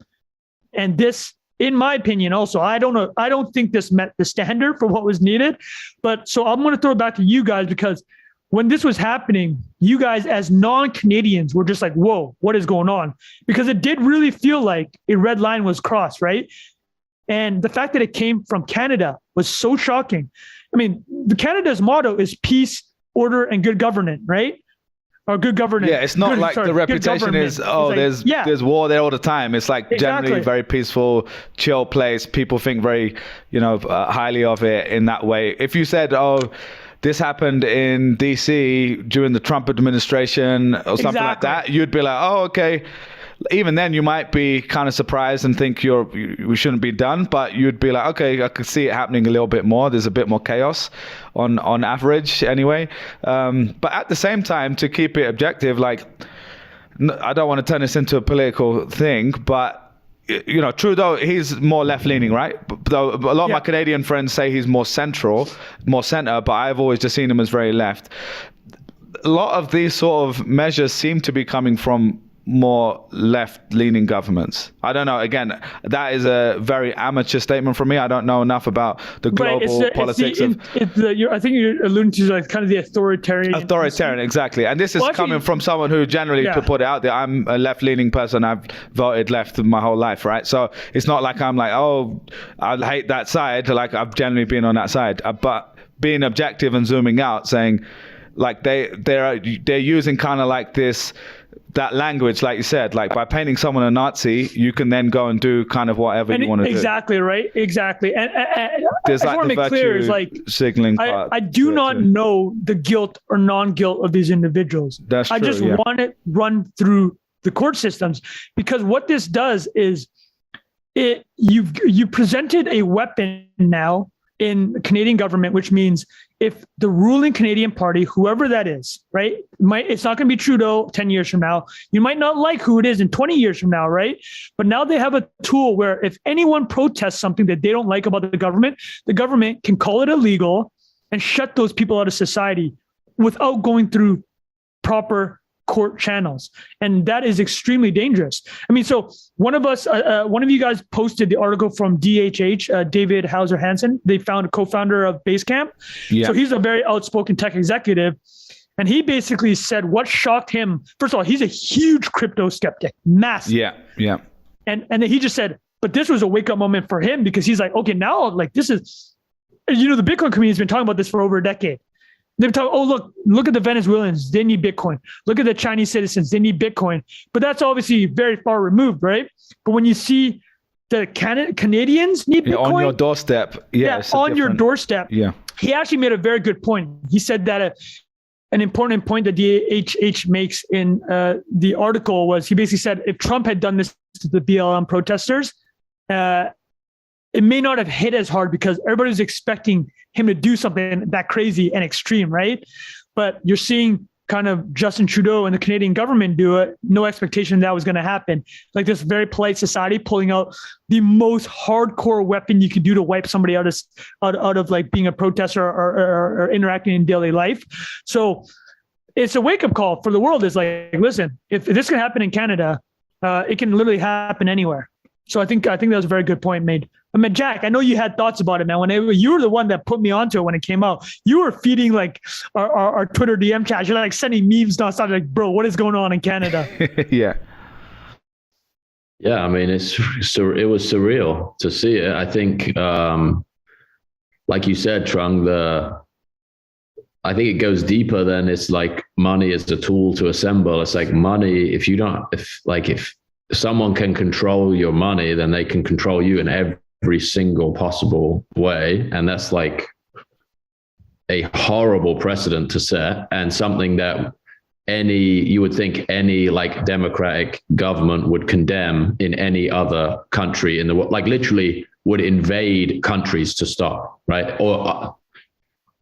And this, in my opinion, also, I don't know, I don't think this met the standard for what was needed. But so I'm going to throw it back to you guys, because when this was happening, you guys as non-Canadians were just like, whoa, what is going on? Because it did really feel like a red line was crossed, right? And the fact that it came from Canada was so shocking. I mean, Canada's motto is peace, order, and good governance, right? Or good governance. Yeah, it's not the reputation is, there's war there all the time. It's like generally very peaceful, chill place. People think very, highly of it in that way. If you said, this happened in DC during the Trump administration or something like that, you'd be like, oh, okay. Even then, you might be kind of surprised and think we shouldn't be done, but you'd be like, okay, I could see it happening a little bit more. There's a bit more chaos on average anyway. But at the same time, to keep it objective, like, I don't want to turn this into a political thing, but Trudeau, he's more left-leaning, right? Though a lot of my Canadian friends say he's more center, but I've always just seen him as very left. A lot of these sort of measures seem to be coming from more left-leaning governments. I don't know. Again, that is a very amateur statement from me. I don't know enough about the global politics. I think you're alluding to like kind of the authoritarian. Authoritarian, exactly. And this is coming from someone who generally could put it out there. I'm a left-leaning person. I've voted left my whole life, right? So it's not like I'm like, oh, I hate that side. Like I've generally been on that side. But being objective and zooming out, saying like they're using kind of like that language, like you said, like by painting someone a Nazi, you can then go and do kind of whatever you want to do. Exactly, right? Exactly. And there's I want to make clear is like signaling I do not know the guilt or non-guilt of these individuals. That's true, I just want it run through the court systems, because what this does is you presented a weapon now in the Canadian government, which means if the ruling Canadian party, whoever that is, right, it's not going to be Trudeau 10 years from now. You might not like who it is in 20 years from now, right? But now they have a tool where if anyone protests something that they don't like about the government can call it illegal and shut those people out of society without going through proper court channels. And that is extremely dangerous. I mean, so one of you guys posted the article from DHH, David Hauser Hansen. They found a co-founder of Basecamp. Yeah. So he's a very outspoken tech executive. And he basically said what shocked him. First of all, he's a huge crypto skeptic, massive. Yeah. And then he just said, but this was a wake up moment for him, because he's like, okay, now like this is, the Bitcoin community has been talking about this for over a decade. They're talking, look at the Venezuelans. They need Bitcoin. Look at the Chinese citizens. They need Bitcoin. But that's obviously very far removed, right? But when you see the Canadians need Bitcoin. On your doorstep. On your doorstep. Yeah. He actually made a very good point. He said that an important point that DHH makes in the article was, he basically said, if Trump had done this to the BLM protesters, it may not have hit as hard because everybody's expecting him to do something that crazy and extreme, right? But you're seeing kind of Justin Trudeau and the Canadian government do it. No expectation that was going to happen. Like this very polite society pulling out the most hardcore weapon you could do to wipe somebody out of like being a protester or interacting in daily life. So it's a wake-up call for the world. Is like, listen, if this can happen in Canada, it can literally happen anywhere. So I think that was a very good point made. I mean, Jack, I know you had thoughts about it, man. You were the one that put me onto it when it came out. You were feeding like our Twitter DM chat. You're like sending memes nonstop. Like, bro, what is going on in Canada? Yeah. Yeah, I mean, it was surreal to see it. I think, like you said, Trung, I think it goes deeper than it's like money is a tool to assemble. It's like money. If someone can control your money, then they can control you in every single possible way. And that's like a horrible precedent to set, and something that you would think any like democratic government would condemn in any other country in the world, like literally would invade countries to stop, right? Or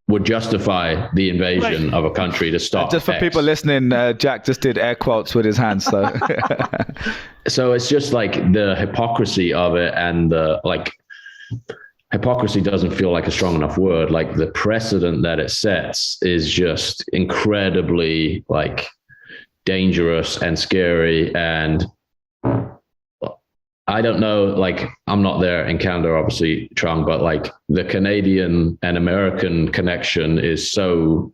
would justify the invasion of a country to stop. Just for people listening, Jack just did air quotes with his hands. So, so it's just like the hypocrisy of it, and the like. Hypocrisy doesn't feel like a strong enough word. Like the precedent that it sets is just incredibly like dangerous and scary. And I don't know, like I'm not there in Canada, obviously, Trung, but like the Canadian and American connection is so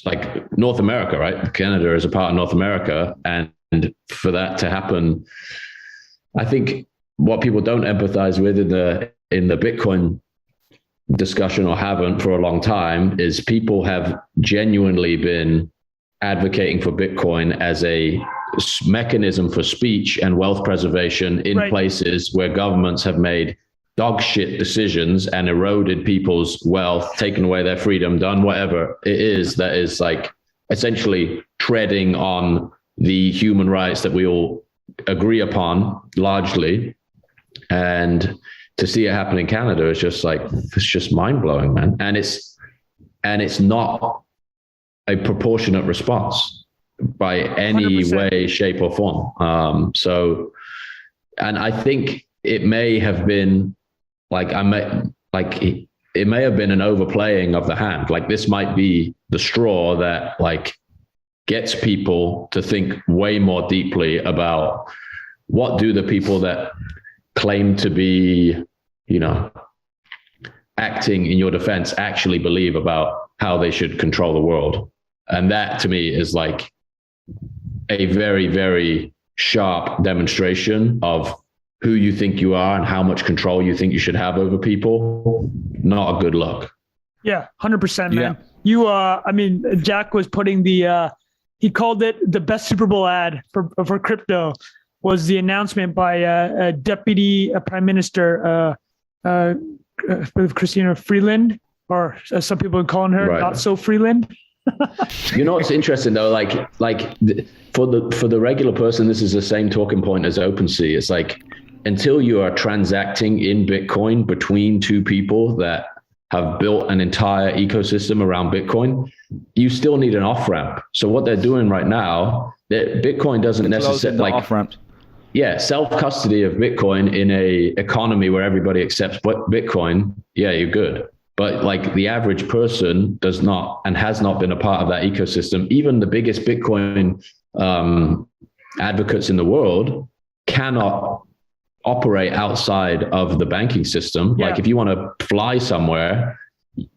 like North America, right? Canada is a part of North America. And for that to happen, I think what people don't empathize with in the Bitcoin discussion, or haven't for a long time, is people have genuinely been advocating for Bitcoin as a mechanism for speech and wealth preservation in places where governments have made dog shit decisions and eroded people's wealth, taken away their freedom, done whatever it is that is like essentially treading on the human rights that we all agree upon largely. And to see it happen in Canada is just like, it's just mind blowing, man. And it's not a proportionate response by any 100%. Way, shape or form. So, and I think it may have been like, it may have been an overplaying of the hand. Like this might be the straw that like gets people to think way more deeply about what do the people that claim to be, you know, acting in your defense actually believe about how they should control the world. And that to me is like a very, very sharp demonstration of who you think you are and how much control you think you should have over people. Not a good look. Yeah, 100%, man. You, I mean, Jack was putting he called it the best Super Bowl ad for crypto was the announcement by Deputy Prime Minister Christina Freeland, or as some people are calling her, not so Freeland. You know what's interesting though, for the regular person, this is the same talking point as OpenSea. It's like until you are transacting in Bitcoin between two people that have built an entire ecosystem around Bitcoin, you still need an off ramp. So what they're doing right now, that Bitcoin doesn't necessarily like off ramps. Yeah, self-custody of Bitcoin in a economy where everybody accepts Bitcoin, yeah, you're good. But like the average person does not and has not been a part of that ecosystem. Even the biggest Bitcoin advocates in the world cannot operate outside of the banking system. Yeah. Like if you want to fly somewhere,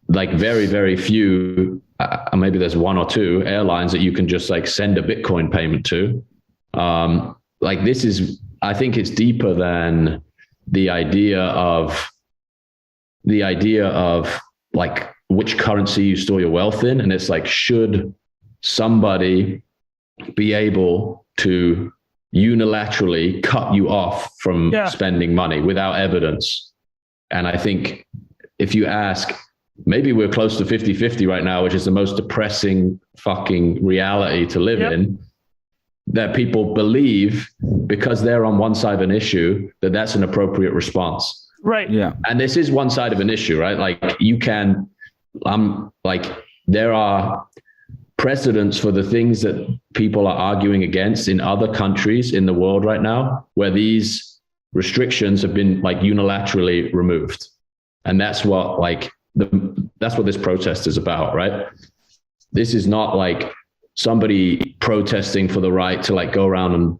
like very, very few, maybe there's one or two airlines that you can just like send a Bitcoin payment to. Like this is, I think it's deeper than the idea of like which currency you store your wealth in. And it's like, should somebody be able to unilaterally cut you off from spending money without evidence? And I think if you ask, maybe we're close to 50-50 right now, which is the most depressing fucking reality to live in, that people believe because they're on one side of an issue, that that's an appropriate response. Right. Yeah. And this is one side of an issue, right? Like you can, there are precedents for the things that people are arguing against in other countries in the world right now, where these restrictions have been like unilaterally removed. And that's what that's what this protest is about, right? This is not like somebody protesting for the right to like go around and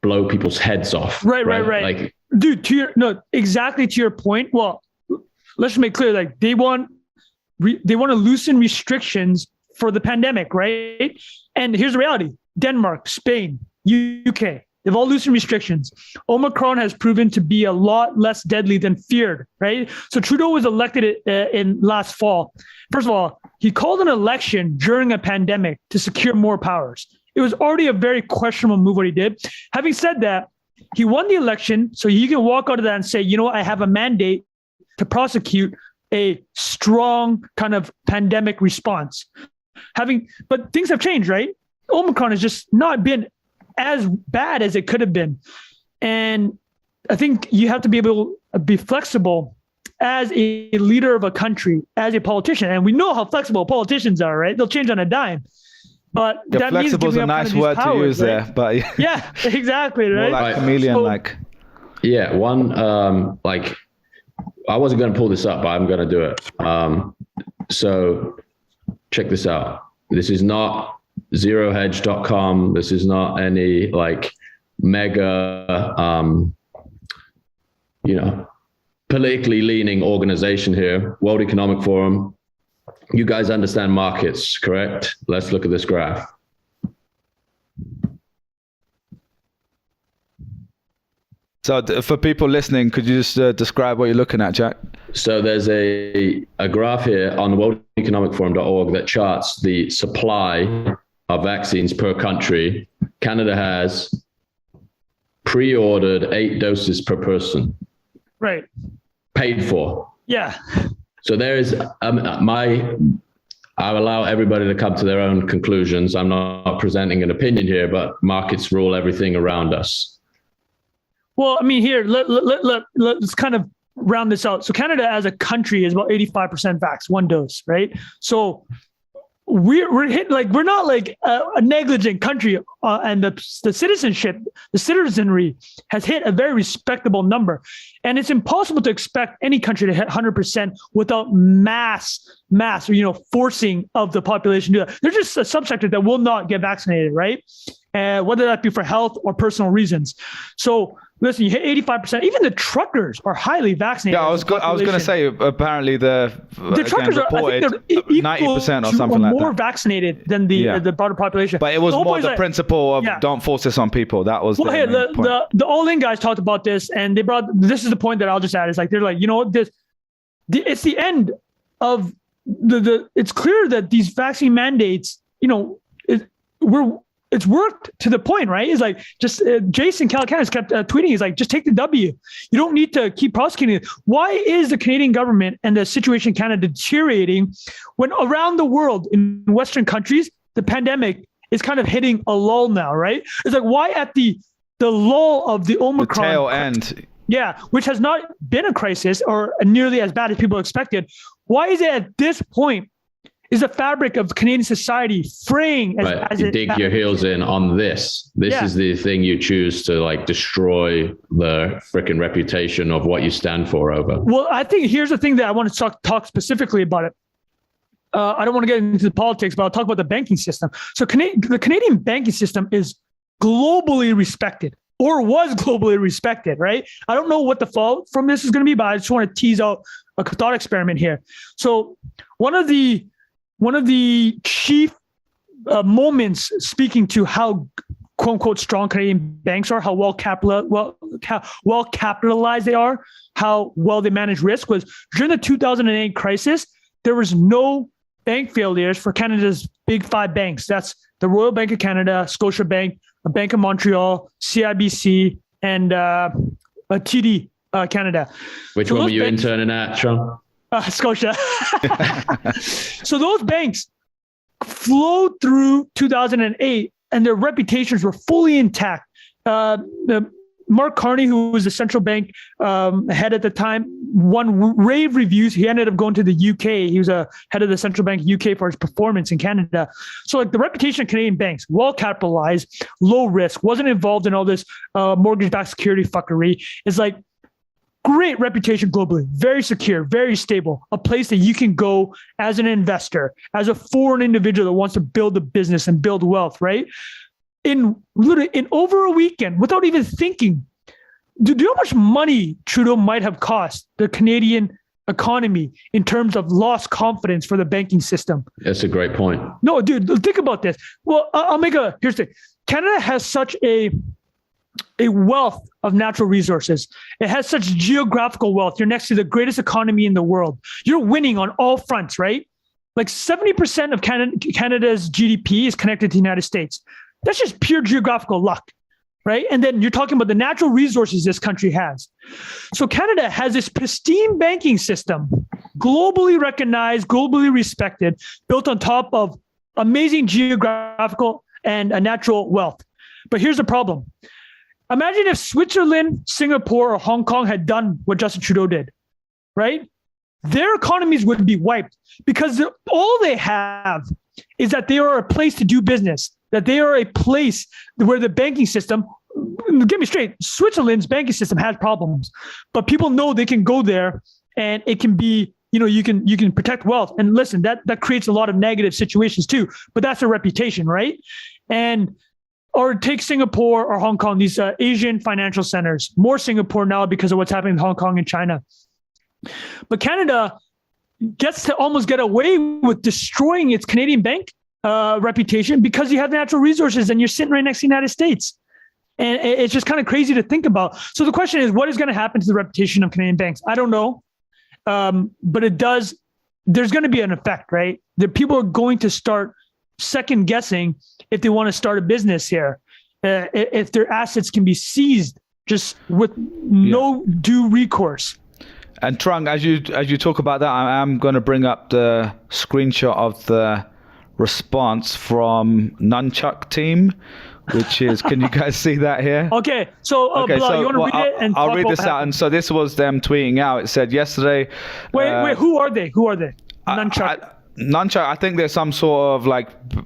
blow people's heads off. Right. Like, dude, exactly to your point. Well, let's make clear, like they want to loosen restrictions for the pandemic, right? And here's the reality: Denmark, Spain, UK, they've all loosened restrictions. Omicron has proven to be a lot less deadly than feared, right? So Trudeau was elected in last fall. First of all, he called an election during a pandemic to secure more powers. It was already a very questionable move what he did. Having said that, he won the election, so he can walk out of that and say, you know what, I have a mandate to prosecute a strong kind of pandemic response. But things have changed, right? Omicron has just not been as bad as it could have been. And I think you have to be able to be flexible as a leader of a country, as a politician. And we know how flexible politicians are, right? They'll change on a dime. But that flexible is a nice word to use there, but yeah, exactly, right? More like chameleon, like. Yeah, like I wasn't going to pull this up, but I'm going to do it. So check this out. This is not zerohedge.com. This is not any like mega, politically leaning organization here. World Economic Forum. You guys understand markets, correct? Let's look at this graph. So for people listening, could you just describe what you're looking at, Jack? So there's a graph here on worldeconomicforum.org that charts the supply of vaccines per country. Canada has pre-ordered 8 doses per person. Right. Paid for. Yeah. So there is I allow everybody to come to their own conclusions. I'm not presenting an opinion here, but markets rule everything around us. Well, I mean, here, let's kind of round this out. So Canada as a country is about 85% vax, 1 dose, right? So we're hit, like, we're not like a negligent country, and the citizenry has hit a very respectable number. And it's impossible to expect any country to hit 100% without mass or, forcing of the population to do that. There's just a subsector that will not get vaccinated, right? Whether that be for health or personal reasons. So listen, you hit 85%. Even the truckers are highly vaccinated. Yeah, I was going to say, apparently the truckers reported are, I think they're 90% or something like that. More vaccinated than the broader population. But it was more the principle of don't force this on people. That was the all-in guys talked about this, and they brought, this is the point that I'll just add, is like, they're like, it's the end of it's clear that these vaccine mandates, it's worked to the point, right? It's like, just Jason Calacanis kept tweeting. He's like, just take the W. You don't need to keep prosecuting it. Why is the Canadian government and the situation in Canada deteriorating when around the world in Western countries, the pandemic is kind of hitting a lull now, right? It's like, why at the lull of the Omicron? The tail end. Yeah, which has not been a crisis or nearly as bad as people expected. Why is it at this point is the fabric of Canadian society fraying as you dig your heels in on this. This is the thing you choose to like destroy the freaking reputation of what you stand for over. Well, I think here's the thing that I want to talk specifically about it. I don't want to get into the politics, but I'll talk about the banking system. So the Canadian banking system is globally respected, or was globally respected, right? I don't know what the fault from this is going to be, but I just want to tease out a thought experiment here. So one of the chief moments speaking to how quote unquote strong Canadian banks are, how well capitalized they are, how well they manage risk, was during the 2008 crisis, there was no bank failures for Canada's big 5 banks. That's the Royal Bank of Canada, Scotiabank, Bank of Montreal, CIBC, and TD Canada. Which one were you interning at, Trump? Scotia. So those banks flowed through 2008 and their reputations were fully intact. Mark Carney, who was the central bank head at the time, won rave reviews. He ended up going to the UK. He was a head of the central bank UK for his performance in Canada. So like the reputation of Canadian banks, well capitalized, low risk, wasn't involved in all this mortgage-backed security fuckery, is like great reputation globally, very secure, very stable, a place that you can go as an investor, as a foreign individual that wants to build a business and build wealth, right? In over a weekend, without even thinking, do you know how much money Trudeau might have cost the Canadian economy in terms of lost confidence for the banking system? That's a great point. No, dude, think about this. Well, here's the thing. Canada has such a wealth of natural resources. It has such geographical wealth. You're next to the greatest economy in the world. You're winning on all fronts, right? Like 70% of Canada's GDP is connected to the United States. That's just pure geographical luck, right? And then you're talking about the natural resources this country has. So Canada has this pristine banking system, globally recognized, globally respected, built on top of amazing geographical and a natural wealth. But here's the problem. Imagine if Switzerland, Singapore, or Hong Kong had done what Justin Trudeau did, right? Their economies would be wiped because all they have is that they are a place to do business, that they are a place where the banking system, get me straight, Switzerland's banking system has problems, but people know they can go there and it can be, you can protect wealth. And listen, that creates a lot of negative situations too, but that's a reputation, right? Or take Singapore or Hong Kong, these Asian financial centers, more Singapore now because of what's happening in Hong Kong and China. But Canada gets to almost get away with destroying its Canadian bank reputation because you have natural resources and you're sitting right next to the United States. And it's just kind of crazy to think about. So the question is, what is going to happen to the reputation of Canadian banks? I don't know. But there's going to be an effect, right? The people are going to start second guessing if they want to start a business here, if their assets can be seized just with no due recourse. And Trung, as you talk about that, I am going to bring up the screenshot of the response from Nunchuk team, which is, can you guys see that here? Okay, so Bilal, you want to read it? And I'll read this out. And so this was them tweeting out. It said yesterday. Wait, who are they? Nunchuk. Nunchuk, I think there's some sort of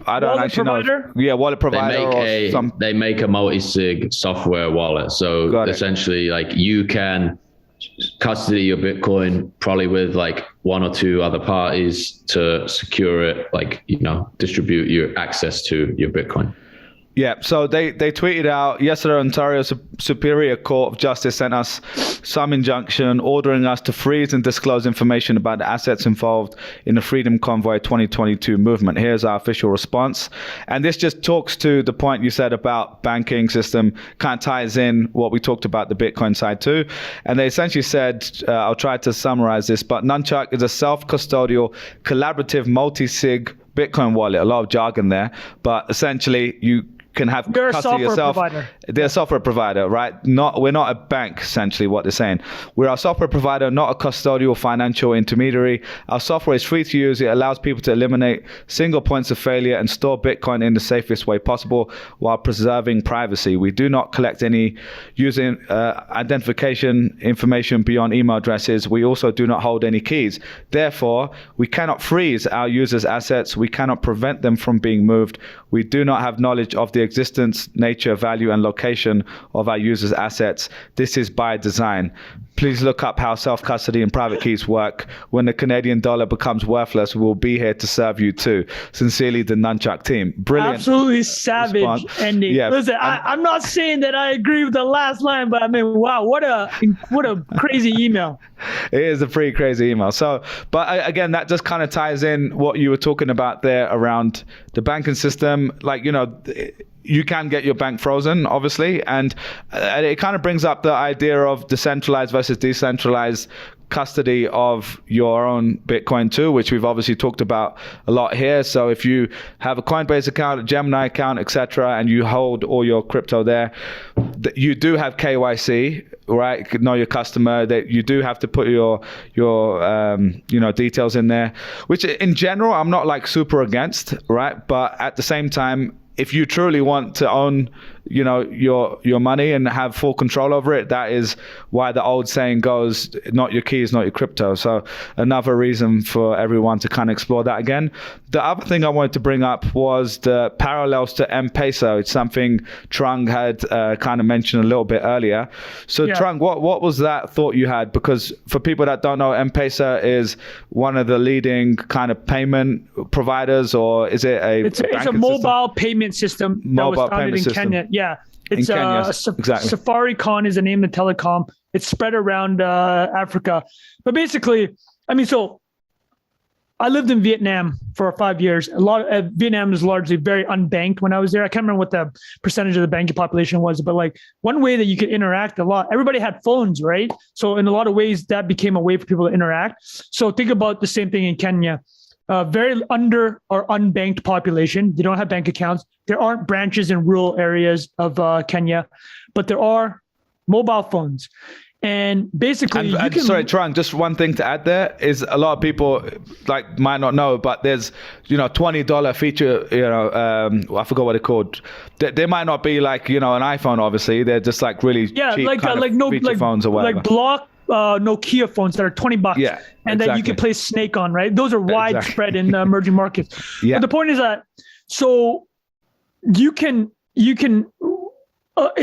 I don't actually know. Yeah, wallet provider. They make a multi-sig software wallet. So essentially, you can custody your Bitcoin probably with one or two other parties to secure it, distribute your access to your Bitcoin. Yeah, so they tweeted out yesterday, Ontario Superior Court of Justice sent us some injunction ordering us to freeze and disclose information about the assets involved in the Freedom Convoy 2022 movement. Here's our official response. And this just talks to the point you said about banking system, kind of ties in what we talked about the Bitcoin side too. And they essentially said, I'll try to summarize this, but Nunchuk is a self-custodial, collaborative, multi-sig Bitcoin wallet. A lot of jargon there, but essentially you can have custody yourself. Provider. They're a software provider, right? We're not a bank, essentially what they're saying. We're a software provider, not a custodial financial intermediary. Our software is free to use. It allows people to eliminate single points of failure and store Bitcoin in the safest way possible while preserving privacy. We do not collect any user identification information beyond email addresses. We also do not hold any keys. Therefore, we cannot freeze our users' assets. We cannot prevent them from being moved. We do not have knowledge of the existence, nature, value, and location of our users' assets. This is by design. Please look up how self-custody and private keys work. When the Canadian dollar becomes worthless, we'll be here to serve you too. Sincerely, the Nunchuk team. Brilliant. Absolutely savage ending. Yeah. Listen, I'm not saying that I agree with the last line, but I mean, wow, what a crazy email. It is a pretty crazy email. So, but again, that just kind of ties in what you were talking about there around the banking system. You can get your bank frozen, obviously, and it kind of brings up the idea of decentralized versus decentralized custody of your own Bitcoin too, which we've obviously talked about a lot here. So if you have a Coinbase account, a Gemini account, etc., and you hold all your crypto there, you do have KYC, right? Know your customer. That you do have to put your details in there, which in general I'm not super against, right? But at the same time, if you truly want to own, your money and have full control over it, that is why the old saying goes, not your keys, not your crypto. So another reason for everyone to kind of explore that again. The other thing I wanted to bring up was the parallels to M-Pesa. It's something Trung had kind of mentioned a little bit earlier. So yeah. Trung, what was that thought you had? Because for people that don't know, M-Pesa is one of the leading kind of payment providers, or is it It's a mobile payment system that was founded in Kenya. Yeah, it's exactly. Safaricom is the name of the telecom. It's spread around Africa, but basically, so I lived in Vietnam for 5 years. Vietnam is largely very unbanked. When I was there, I can't remember what the percentage of the banking population was, but one way that you could interact a lot, everybody had phones, right? So in a lot of ways, that became a way for people to interact. So think about the same thing in Kenya. Very under or unbanked population. They don't have bank accounts. There aren't branches in rural areas of Kenya, but there are mobile phones. And basically, And sorry, Trung, just one thing to add there is a lot of people like might not know, but there's $20 feature, I forgot what it's called. They might not be like an iPhone, obviously. They're just like really cheap feature phones or whatever. Like block Nokia phones that are $20. Yeah, and that you can play Snake on, right? Those are widespread in the emerging markets. Yeah. But the point is that so you can.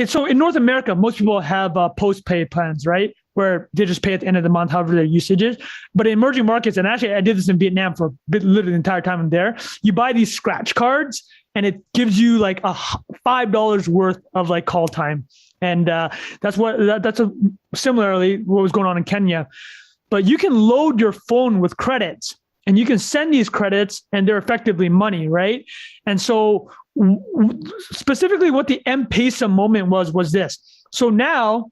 So in North America, most people have post-pay plans, right? Where they just pay at the end of the month, however their usage is. But in emerging markets, and actually I did this in Vietnam for literally the entire time I'm there, you buy these scratch cards and it gives you like $5 worth of like call time. And similarly what was going on in Kenya. But you can load your phone with credits and you can send these credits and they're effectively money, right? And so specifically what the M-Pesa moment was this. So now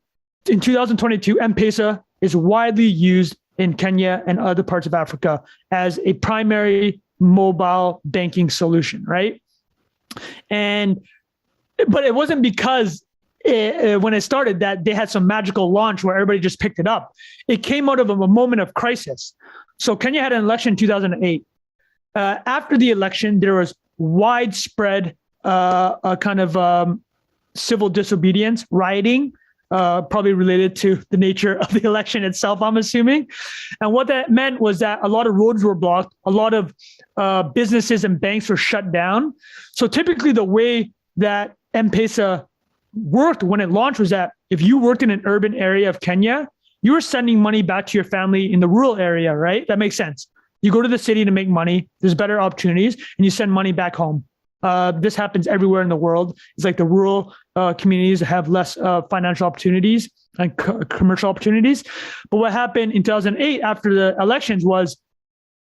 in 2022, M-Pesa is widely used in Kenya and other parts of Africa as a primary mobile banking solution, right? But it wasn't because when it started that they had some magical launch where everybody just picked it up. It came out of a moment of crisis. So Kenya had an election in 2008. After the election, there was widespread civil disobedience, rioting, probably related to the nature of the election itself, I'm assuming. And what that meant was that a lot of roads were blocked, a lot of businesses and banks were shut down. So typically the way that M-Pesa worked when it launched was that if you worked in an urban area of Kenya, you were sending money back to your family in the rural area, right? That makes sense. You go to the city to make money, there's better opportunities, and you send money back home. This happens everywhere in the world. It's like the rural communities have less financial opportunities and commercial opportunities. But what happened in 2008 after the elections was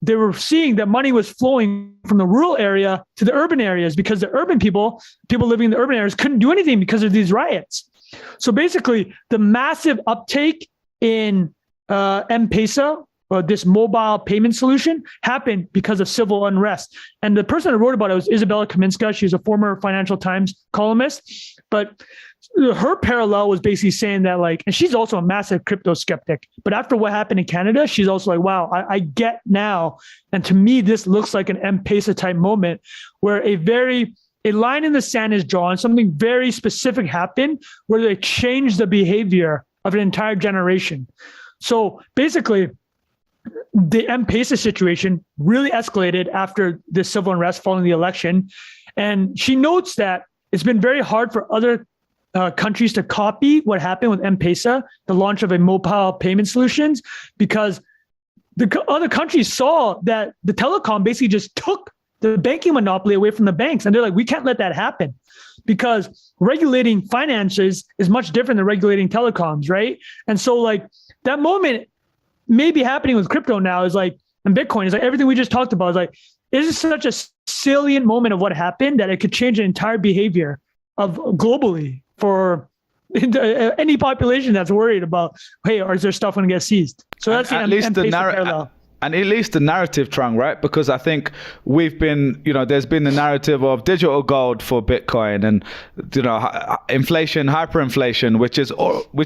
they were seeing that money was flowing from the rural area to the urban areas because the urban people living in the urban areas couldn't do anything because of these riots. So basically, the massive uptake in M-Pesa, this mobile payment solution, happened because of civil unrest. And the person that wrote about it was Isabella Kaminska. She's a former Financial Times columnist. But her parallel was basically saying that, and she's also a massive crypto skeptic. But after what happened in Canada, she's also like, wow, I get now. And to me, this looks like an M-Pesa type moment where a line in the sand is drawn, something very specific happened where they changed the behavior of an entire generation. So basically, the M-Pesa situation really escalated after the civil unrest following the election. And she notes that it's been very hard for other countries to copy what happened with M-Pesa, the launch of a mobile payment solutions, because the other countries saw that the telecom basically just took the banking monopoly away from the banks. And they're like, we can't let that happen because regulating finances is much different than regulating telecoms, right? And so that moment may be happening with crypto now and Bitcoin is everything we just talked about is this such a salient moment of what happened that it could change the entire behavior of globally for any population that's worried about, hey, is there stuff going to get seized? So that's at least the parallel. And at least the narrative, Trung, right? Because I think we've been, there's been the narrative of digital gold for Bitcoin and, inflation, hyperinflation, which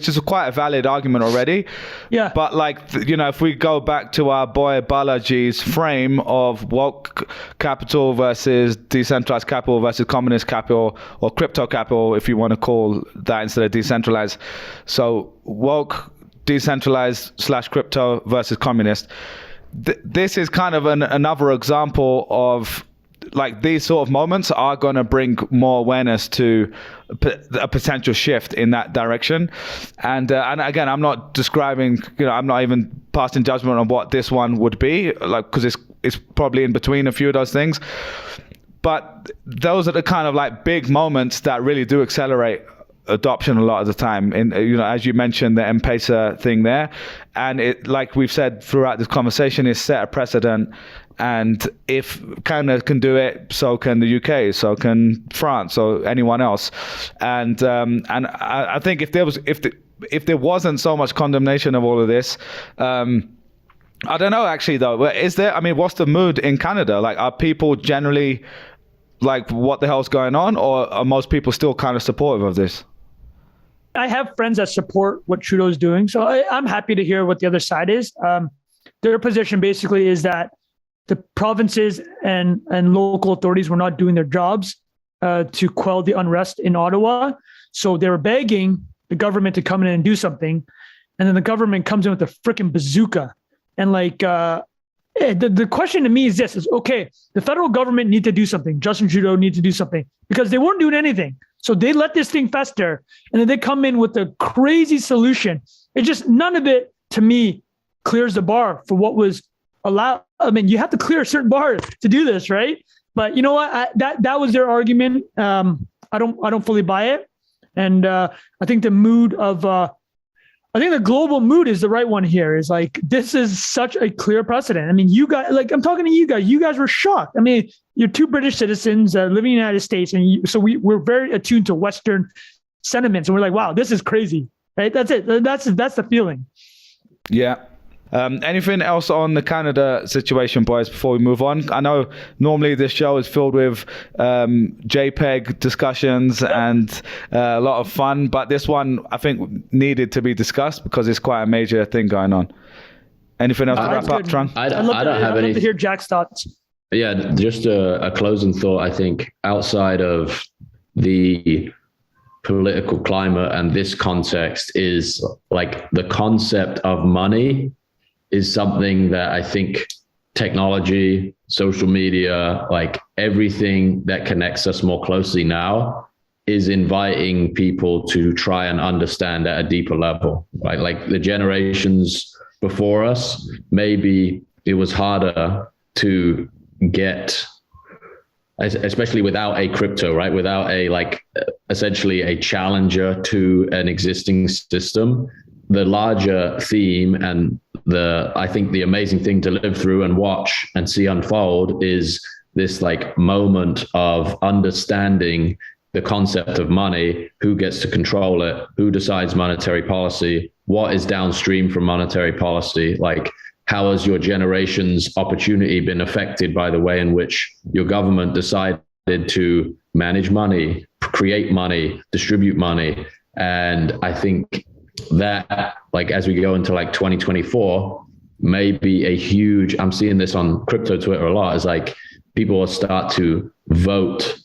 is quite a valid argument already. Yeah. But if we go back to our boy Balaji's frame of woke capital versus decentralized capital versus communist capital or crypto capital, if you want to call that instead of decentralized. So woke, decentralized / crypto versus communist. This is kind of another example of these sort of moments are going to bring more awareness to a potential shift in that direction. And again, I'm not describing, I'm not even passing judgment on what this one would be, because it's probably in between a few of those things. But those are the kind of big moments that really do accelerate adoption a lot of the time. And as you mentioned, the M-Pesa thing there, and it, like we've said throughout this conversation, is set a precedent. And if Canada can do it, so can the UK, so can France, or anyone else. And I think if there wasn't so much condemnation of all of this, I don't know actually though. Is there? I mean, what's the mood in Canada? Are people generally what the hell's going on, or are most people still kind of supportive of this? I have friends that support what Trudeau's doing, so I'm happy to hear what the other side is. Their position basically is that the provinces and local authorities were not doing their jobs to quell the unrest in Ottawa. So they were begging the government to come in and do something. And then the government comes in with a freaking bazooka. And the question to me is this, is okay, the federal government need to do something. Justin Trudeau needs to do something because they weren't doing anything. So they let this thing fester and then they come in with a crazy solution. It just, none of it to me clears the bar for what was allowed. I mean, you have to clear a certain bar to do this, right? But you know what? That was their argument. I don't fully buy it. And I think the mood of, I think the global mood is the right one here. Is like, this is such a clear precedent. I mean, you guys, like, I'm talking to you guys. You guys were shocked. I mean, you're two British citizens living in the United States, and so we're very attuned to Western sentiments, and we're like, wow, this is crazy, right? That's it. That's the feeling. Yeah. Anything else on the Canada situation, boys, before we move on? I know normally this show is filled with JPEG discussions and a lot of fun, but this one I think needed to be discussed because it's quite a major thing going on. Anything else to wrap up, Trung? I'd love to hear Jack's thoughts. Yeah, just a closing thought. I think outside of the political climate and this context is like the concept of money is something that I think technology, social media, like everything that connects us more closely now is inviting people to try and understand at a deeper level, right? Like the generations before us, maybe it was harder to get, especially without a crypto, right? Without essentially a challenger to an existing system. The larger theme and I think the amazing thing to live through and watch and see unfold is this like moment of understanding the concept of money, who gets to control it, who decides monetary policy, what is downstream from monetary policy, like how has your generation's opportunity been affected by the way in which your government decided to manage money, create money, distribute money. And I think that like as we go into like 2024 may be a huge, I'm seeing this on crypto Twitter a lot, is like people will start to vote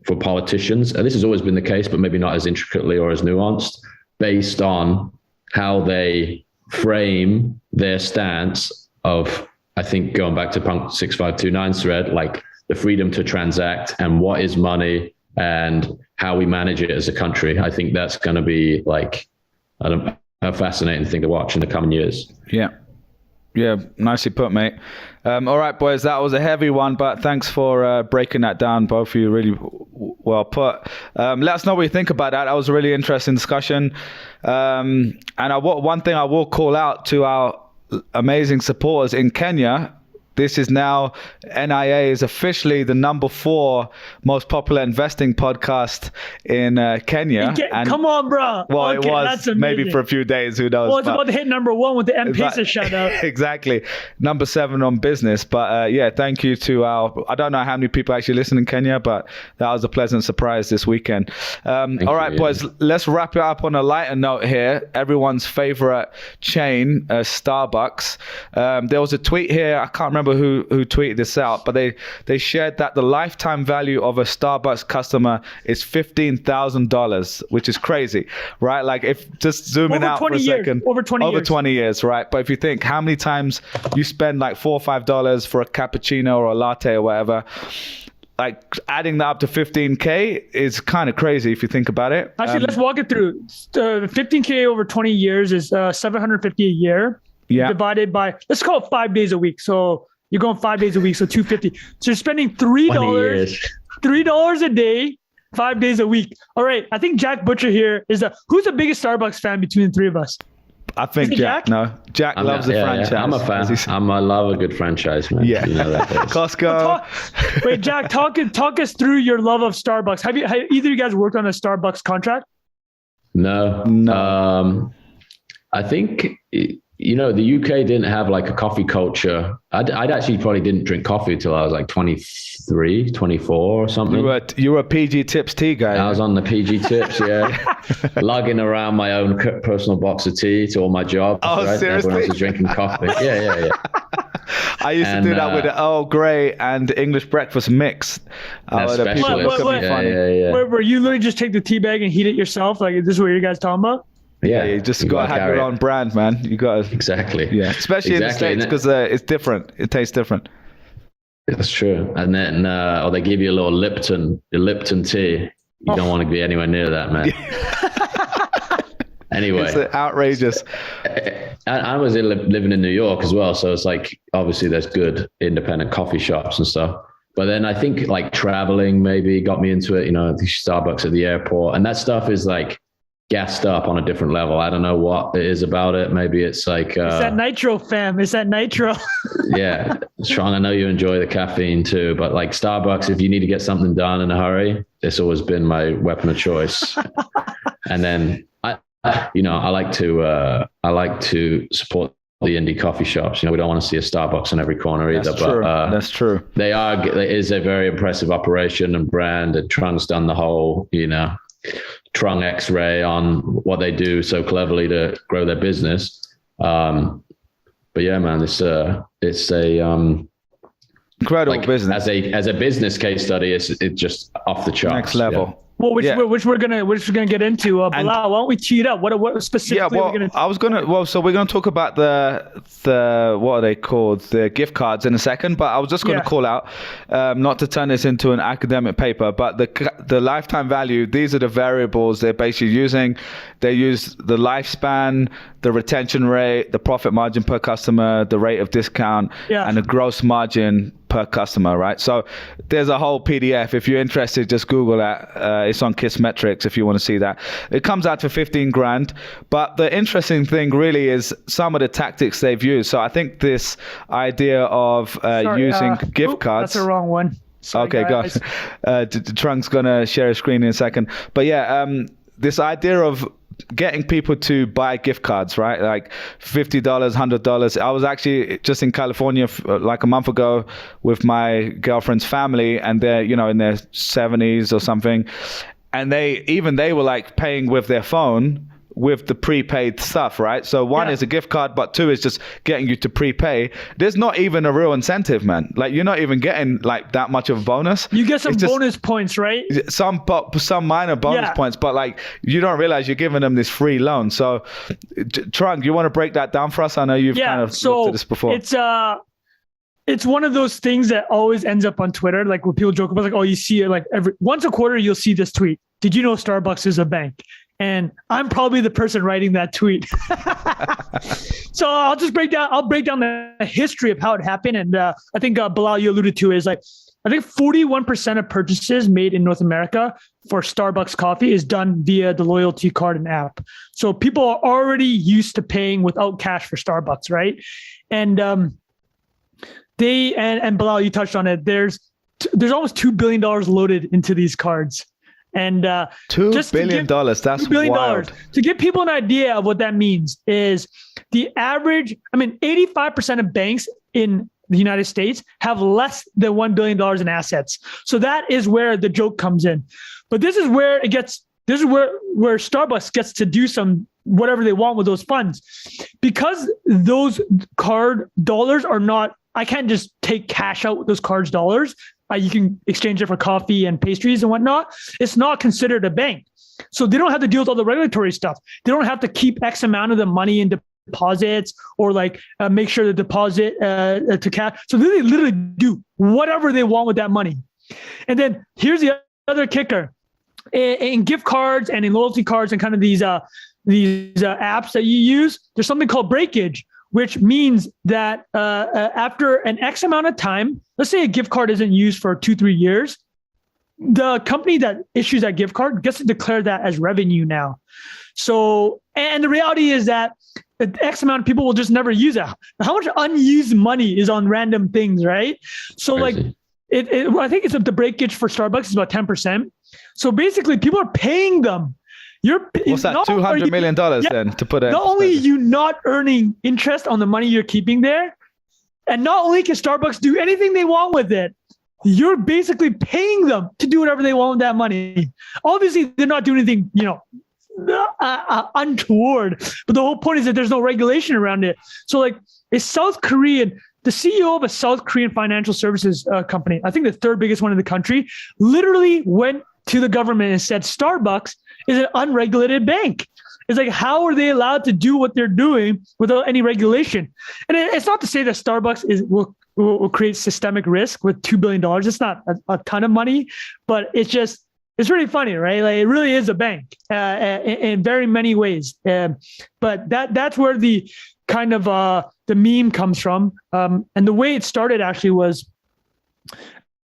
for politicians, and this has always been the case but maybe not as intricately or as nuanced, based on how they frame their stance of, I think going back to Punk 6529's thread, like the freedom to transact and what is money and how we manage it as a country. I think that's going to be like a fascinating thing to watch in the coming years. Yeah, nicely put, mate. All right, boys, that was a heavy one, but thanks for breaking that down. Both of you really well put. Let us know what you think about that. That was a really interesting discussion. And one thing I will call out to our amazing supporters in Kenya. This is now, NIA is officially the number 4 most popular investing podcast in Kenya. Come on, bro. Well, okay, it was maybe for a few days, who knows. Well, it's about to hit number 1 with the M-Pesa shout out. Exactly. Number 7 on business. But yeah, thank you to I don't know how many people actually listen in Kenya, but that was a pleasant surprise this weekend. All right, boys, let's wrap it up on a lighter note here. Everyone's favorite chain, Starbucks. There was a tweet here, I can't remember who tweeted this out, but they shared that the lifetime value of a Starbucks customer is $15,000, which is crazy, right? Like if just zooming out for a second, over 20 years, right? But if you think how many times you spend like $4 or $5 for a cappuccino or a latte or whatever, like adding that up to 15K is kind of crazy if you think about it. Actually, let's walk it through. 15K over 20 years is $750 a year. Yeah. Divided by, let's call it 5 days a week. So you're going 5 days a week, so $250. So you're spending $3 a day, 5 days a week. All right, I think Jack Butcher here is who's the biggest Starbucks fan between the three of us? I think Jack. No, Jack loves the franchise. Yeah. I'm a fan. I love a good franchise, man. Yeah, you know that Costco. Wait, Jack, talk us through your love of Starbucks. Have either of you guys worked on a Starbucks contract? No. I think the UK didn't have like a coffee culture. I'd actually probably didn't drink coffee till I was like 23, 24 or something. You were a PG Tips tea guy. I was on the PG Tips, yeah. Lugging around my own personal box of tea to all my jobs. Oh, right? seriously? Everyone else was drinking coffee. Yeah. I used to do that with the Earl Grey and English breakfast mix. Especially. Where you literally just take the tea bag and heat it yourself? Like, is this what you guys talking about? Yeah, you just got to have your own brand, man. You got to. Exactly. Yeah, especially in the States because it's different. It tastes different. That's true. And then, or they give you a little Lipton tea. You don't want to be anywhere near that, man. Anyway. It's outrageous. I was living in New York as well. So it's like, obviously there's good independent coffee shops and stuff. But then I think like traveling maybe got me into it, the Starbucks at the airport. And that stuff is like gassed up on a different level. I don't know what it is about it. Maybe it's like... it's that nitro, fam. It's that nitro. Yeah. Sean, I know you enjoy the caffeine too, but like Starbucks, if you need to get something done in a hurry, it's always been my weapon of choice. And then I like to support the indie coffee shops. We don't want to see a Starbucks on every corner either. That's true. It is a very impressive operation and brand. And Trung's done the whole, Trung X-ray on what they do so cleverly to grow their business. But yeah, man, it's a incredible business. As a business case study, it's just off the charts. Next level. Yeah. Well, which we're gonna get into. Bilal, why don't we tee it up? What specifically? So we're gonna talk about the what are they called? The gift cards in a second. But I was just gonna call out, not to turn this into an academic paper, but the lifetime value. These are the variables they're basically using. They use the lifespan, the retention rate, the profit margin per customer, the rate of discount, and the gross margin per customer, right? So there's a whole PDF. If you're interested, just Google that. It's on Kiss Metrics if you want to see that. It comes out to 15 grand. But the interesting thing really is some of the tactics they've used. So I think this idea of using gift cards. That's the wrong one. Sorry, okay, guys. Trunk's going to share a screen in a second. But yeah, this idea of getting people to buy gift cards, right? Like $50, $100. I was actually just in California like a month ago with my girlfriend's family, and they're, in their 70s or something. And they were like paying with their phone with the prepaid stuff, right? So one is a gift card, but two is just getting you to prepay. There's not even a real incentive, man. Like you're not even getting like that much of a bonus. You get some bonus points, right? Some minor bonus points, but like you don't realize you're giving them this free loan. So Trung, you want to break that down for us? I know you've kind of looked at this before. It's one of those things that always ends up on Twitter. Like when people joke about like, oh, you see it like once a quarter, you'll see this tweet. Did you know Starbucks is a bank? And I'm probably the person writing that tweet. So I'll break down the history of how it happened. And I think Bilal, you alluded to is like, I think 41% of purchases made in North America for Starbucks coffee is done via the loyalty card and app. So people are already used to paying without cash for Starbucks, right? And and Bilal, you touched on it. There's almost $2 billion loaded into these cards. And $2 billion. That's $2 billion. Wild. To give people an idea of what that means is the average, 85% of banks in the United States have less than $1 billion in assets. So that is where the joke comes in. But this is where where Starbucks gets to do some whatever they want with those funds. Because those card dollars are not, I can't just take cash out with those cards dollars. You can exchange it for coffee and pastries and whatnot. It's not considered a bank. So they don't have to deal with all the regulatory stuff. They don't have to keep X amount of the money in deposits or like make sure the deposit to cash. So they literally do whatever they want with that money. And then here's the other kicker. In gift cards and in loyalty cards and kind of these apps that you use, there's something called breakage, which means that after an X amount of time, let's say a gift card isn't used for 2-3 years, the company that issues that gift card gets to declare that as revenue now. So, and the reality is that X amount of people will just never use it. How much unused money is on random things, right? So Crazy. I think it's the breakage for Starbucks is about 10%. So basically people are paying them What's that? $200 million then to put it. Not only are you not earning interest on the money you're keeping there, and not only can Starbucks do anything they want with it, you're basically paying them to do whatever they want with that money. Obviously, they're not doing anything, untoward. But the whole point is that there's no regulation around it. So, like, the CEO of a South Korean financial services company, I think the third biggest one in the country, literally went to the government and said, Starbucks is an unregulated bank. It's like, how are they allowed to do what they're doing without any regulation? And it's not to say that Starbucks will create systemic risk with $2 billion. It's not a ton of money, but it's really funny, right? Like, it really is a bank in very many ways. But that's where the kind of the meme comes from. And the way it started actually was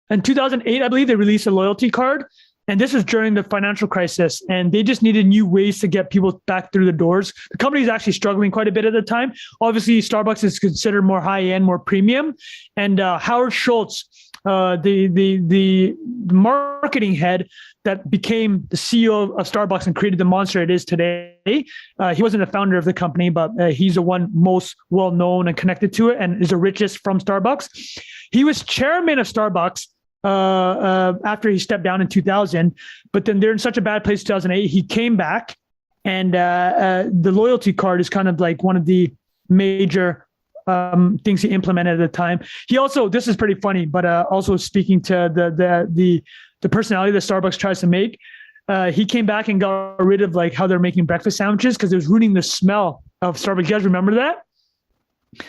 in 2008, I believe they released a loyalty card. And this was during the financial crisis, and they just needed new ways to get people back through the doors. The company is actually struggling quite a bit at the time. Obviously, Starbucks is considered more high-end, more premium. And Howard Schultz, the marketing head that became the CEO of Starbucks and created the monster it is today, he wasn't a founder of the company, but he's the one most well-known and connected to it and is the richest from Starbucks. He was chairman of Starbucks after he stepped down in 2000, but then they're in such a bad place in 2008, he came back, and the loyalty card is kind of like one of the major things he implemented at the time. He also, this is pretty funny, but also speaking to the personality that Starbucks tries to make, he came back and got rid of like how they're making breakfast sandwiches because it was ruining the smell of Starbucks. You guys remember that?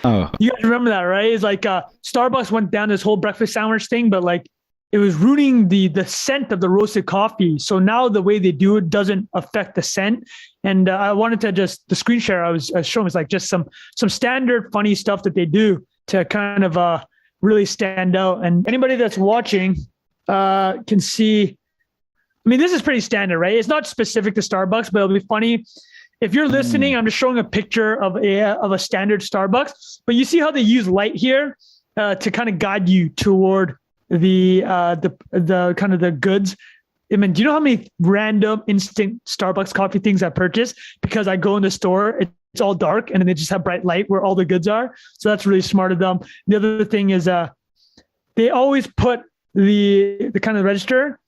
Oh, you guys remember that, right? It's like Starbucks went down this whole breakfast sandwich thing, but like, it was ruining the scent of the roasted coffee. So now the way they do it doesn't affect the scent. And I wanted to the screen share I was showing is like just some standard funny stuff that they do to kind of really stand out. And anybody that's watching can see, I mean, this is pretty standard, right? It's not specific to Starbucks, but it'll be funny. If you're listening, I'm just showing a picture of a standard Starbucks, but you see how they use light here to kind of guide you toward the kind of the goods. I mean, do you know how many random instant Starbucks coffee things I purchase because I go in the store, it's all dark, and then they just have bright light where all the goods are. So that's really smart of them. The other thing is they always put the kind of register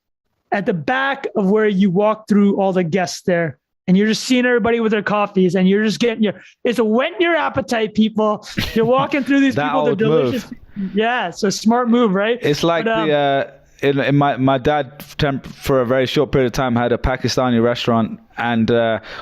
at the back of where you walk through all the guests there. And you're just seeing everybody with their coffees, and you're just getting it's a whet your appetite, people. You're walking through these people, they're delicious. Move. Yeah, so smart move, right? It's like in my dad for a very short period of time had a Pakistani restaurant, and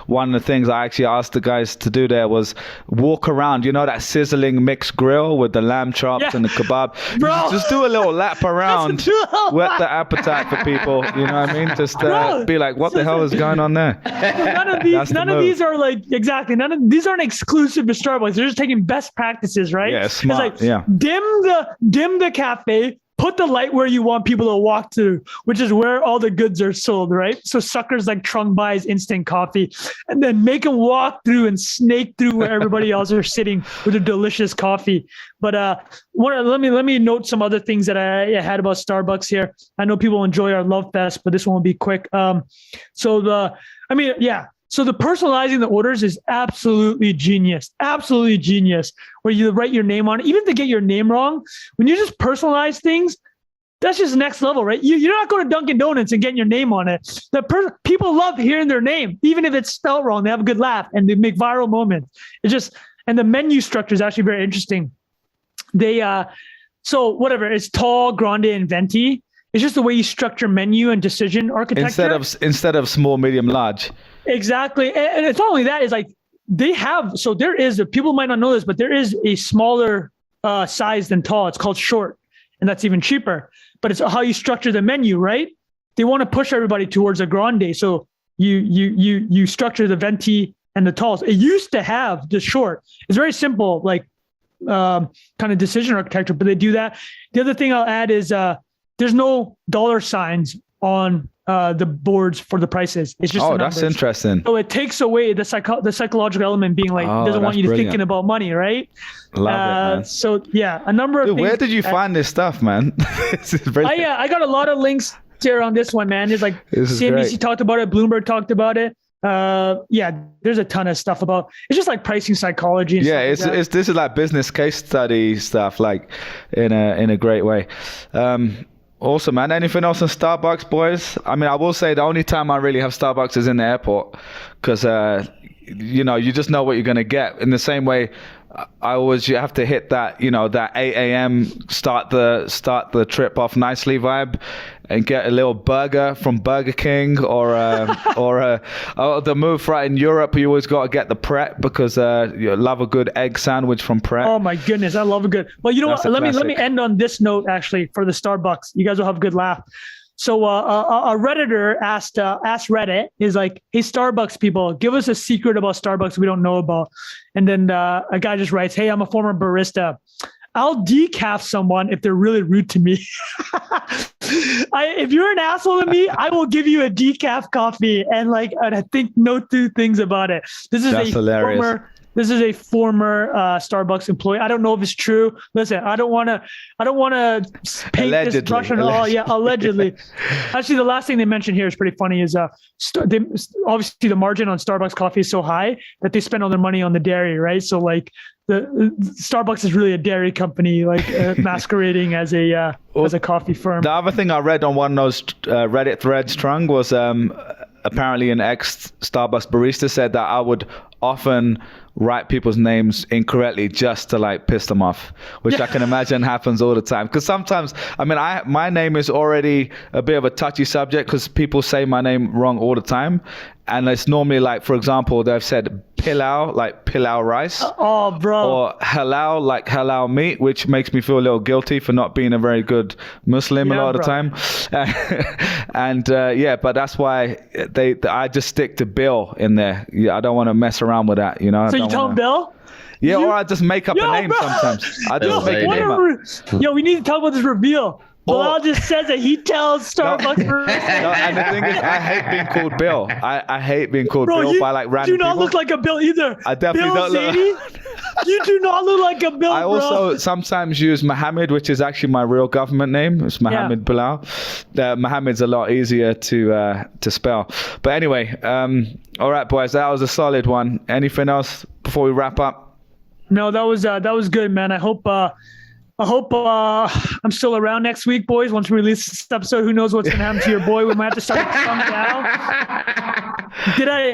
one of the things I actually asked the guys to do there was walk around, that sizzling mixed grill with the lamb chops and the kebab. Bro, just do a little lap around, whet the appetite for people, you know what I mean? Just be like, what the hell is going on there? None of these are like, exactly, these aren't exclusive to Starbucks. They're just taking best practices, right? Yeah, smart. It's like, dim the cafe, put the light where you want people to walk to, which is where all the goods are sold, right? So suckers like Trung buys instant coffee, and then make them walk through and snake through where everybody else are sitting with their delicious coffee. But let me note some other things that I had about Starbucks here. I know people enjoy our love fest, but this one will be quick. So the personalizing the orders is absolutely genius, where you write your name on it. Even if they get your name wrong, when you just personalize things, that's just next level, right? You're not going to Dunkin' Donuts and getting your name on it. People love hearing their name, even if it's spelled wrong. They have a good laugh and they make viral moments. And the menu structure is actually very interesting. It's tall, grande, and venti. It's just the way you structure menu and decision architecture. Instead of small, medium, large. Exactly. And it's not only that, it's like people might not know this, but there is a smaller size than tall. It's called short, and that's even cheaper. But it's how you structure the menu, right? They want to push everybody towards a grande. So you structure the venti and the talls. It used to have the short. It's very simple, like kind of decision architecture, but they do that. The other thing I'll add is there's no dollar signs on the boards for the prices. It's just that's interesting. So it takes away the psychological element, being like doesn't want you to thinking about money, right? Love it, man. So yeah, a number of things. Where did you find this stuff, man? I got a lot of links here on this one, man. It's like CNBC talked about it, Bloomberg talked about it. Yeah, there's a ton of stuff about. It's just like pricing psychology. And Yeah, stuff like it's this is like business case study stuff, like in a great way. Awesome, man. Anything else on Starbucks, boys? I mean, I will say the only time I really have Starbucks is in the airport, because you just know what you're gonna get. In the same way, you have to hit that, that 8 a.m. start the trip off nicely vibe, and get a little burger from Burger King, or the move right in Europe. You always got to get the Pret, because you love a good egg sandwich from Pret. Oh my goodness, I love a good. Well, you know That's what? a Let me classic. end on this note actually for the Starbucks. You guys will have a good laugh. So a Redditor asked Reddit, is like, hey, Starbucks people, give us a secret about Starbucks we don't know about. And then a guy just writes, hey, I'm a former barista. I'll decaf someone if they're really rude to me. If you're an asshole to me, I will give you a decaf coffee, and I think no two things about it. That's hilarious. This is a former Starbucks employee. I don't know if it's true. Listen, I don't want to paint this brush on all. Yeah, allegedly. Actually, the last thing they mentioned here is pretty funny. Is obviously the margin on Starbucks coffee is so high that they spend all their money on the dairy, right? So the Starbucks is really a dairy company, masquerading as a coffee firm. The other thing I read on one of those Reddit threads, Trung, was apparently an ex-Starbucks barista said that I would often write people's names incorrectly just to piss them off, which I can imagine happens all the time. Because sometimes, my name is already a bit of a touchy subject, because people say my name wrong all the time. And it's normally for example, they've said pilau, like pilau rice. Oh, bro. Or halal, like halal meat, which makes me feel a little guilty for not being a very good Muslim a lot of the time. And but that's why I just stick to Bill in there. Yeah, I don't want to mess around with that, So you tell him Bill? Yeah, or I just make up a name sometimes. I just make a name up. Yo, we need to talk about this reveal. Bilal just says that he tells Starbucks. And the thing is, I hate being called Bill. I hate being called Bill by random you do not people. look like a Bill either. I definitely Bilal don't Zaidi, you do not look like a Bill, I also sometimes use Mohammed, which is actually my real government name. It's Mohammed Bilal. Mohammed's a lot easier to spell. But anyway, all right, boys, that was a solid one. Anything else before we wrap up? No, that was good, man. I hope I'm still around next week, boys. Once we release this episode, who knows what's gonna happen to your boy? We might have to start the song down.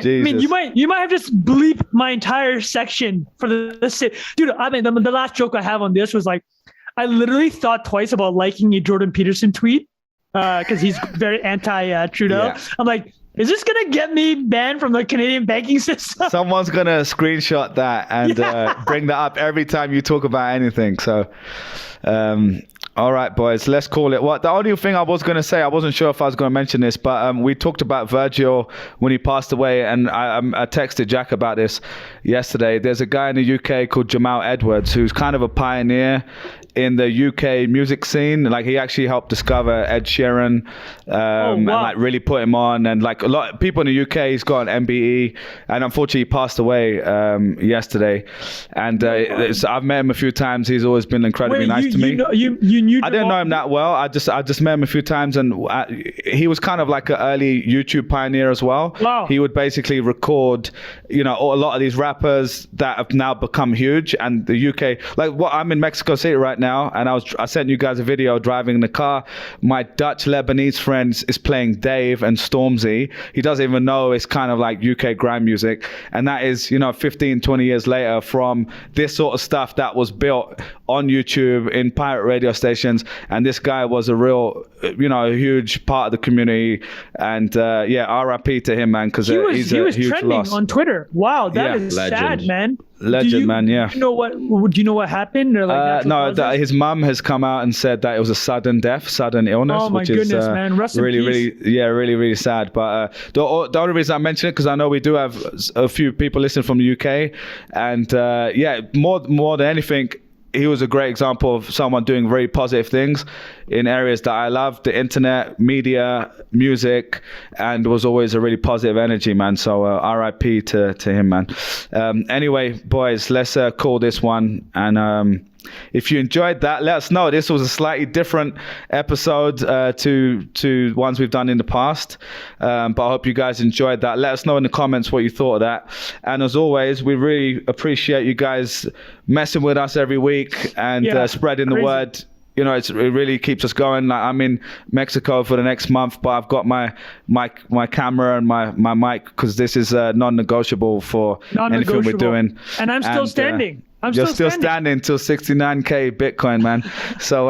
Jesus. I mean, you might have just bleep my entire section for this. Dude, I mean, the last joke I have on this was I literally thought twice about liking a Jordan Peterson tweet because he's very anti-Trudeau. Yeah. I'm like, is this going to get me banned from the Canadian banking system? Someone's going to screenshot that and bring that up every time you talk about anything. So, all right, boys, let's call it. The only thing I was going to say, I wasn't sure if I was going to mention this, but we talked about Virgil when he passed away, and I texted Jack about this yesterday. There's a guy in the UK called Jamal Edwards, who's kind of a pioneer in the UK music scene. He actually helped discover Ed Sheeran, and really put him on. And a lot of people in the UK, he's got an MBE, and unfortunately he passed away yesterday. And I've met him a few times. He's always been incredibly nice to me. You knew I didn't know him that well. I just met him a few times, and he was kind of like an early YouTube pioneer as well. Wow. He would basically record, a lot of these rappers that have now become huge. And the UK, I'm in Mexico City right now, and I sent you guys a video driving in the car. My Dutch Lebanese friend is playing Dave and Stormzy. He doesn't even know it's kind of like UK grime music, and that is 15, 20 years later from this sort of stuff that was built on YouTube in pirate radio stations. And this guy was a real a huge part of the community. And RIP to him, man, because he's a huge trending loss on Twitter. Wow, that is sad, man. Legend, man. Yeah. Do you know what happened? Or no, his mum has come out and said that it was a sudden illness. Oh my goodness, man! Rest in peace. Really sad. But the only reason I mention it, because I know we do have a few people listening from the UK, and more than anything, he was a great example of someone doing very positive things in areas that I love, the internet, media, music, and was always a really positive energy, man. So RIP to him, man. Anyway, boys, let's call this one. And If you enjoyed that, let us know. This was a slightly different episode to ones we've done in the past, but I hope you guys enjoyed that. Let us know in the comments what you thought of that. And as always, we really appreciate you guys messing with us every week and spreading the word. You know, it really keeps us going. Like, I'm in Mexico for the next month, but I've got my camera and my mic, because this is non-negotiable for anything we're doing. And I'm still standing. You're still standing till 69K Bitcoin, man. So,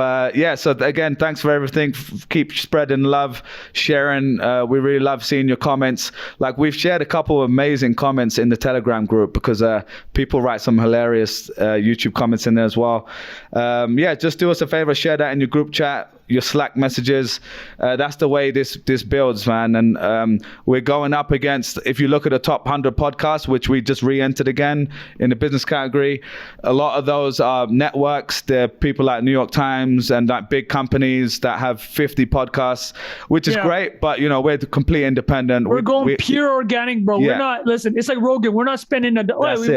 so again, thanks for everything. Keep spreading love, sharing. We really love seeing your comments. Like, we've shared a couple of amazing comments in the Telegram group, because people write some hilarious YouTube comments in there as well. Just do us a favor, share that in your group chat, your Slack messages. That's the way this builds, man. And we're going up against, if you look at the top 100 podcasts, which we just re-entered again in the business category, a lot of those are networks. They're people like New York Times and like big companies that have 50 podcasts, which is great. But, you know, we're completely independent. We're going pure organic, bro. We're not, listen, it's like Rogan. We're not spending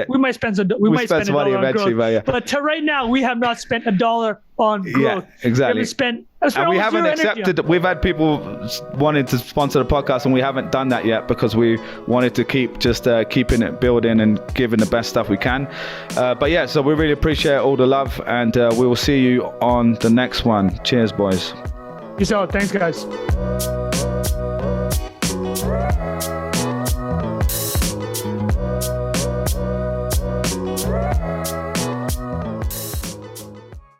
we might spend a dollar eventually, on growth. but to right now, we have not spent a dollar on growth. Yeah, exactly. And we haven't accepted. We've had people wanting to sponsor the podcast, and we haven't done that yet, because we wanted to keep keeping it building and giving the best stuff we can. So we really appreciate all the love, and we will see you on the next one. Cheers, boys. Peace out. Thanks, guys.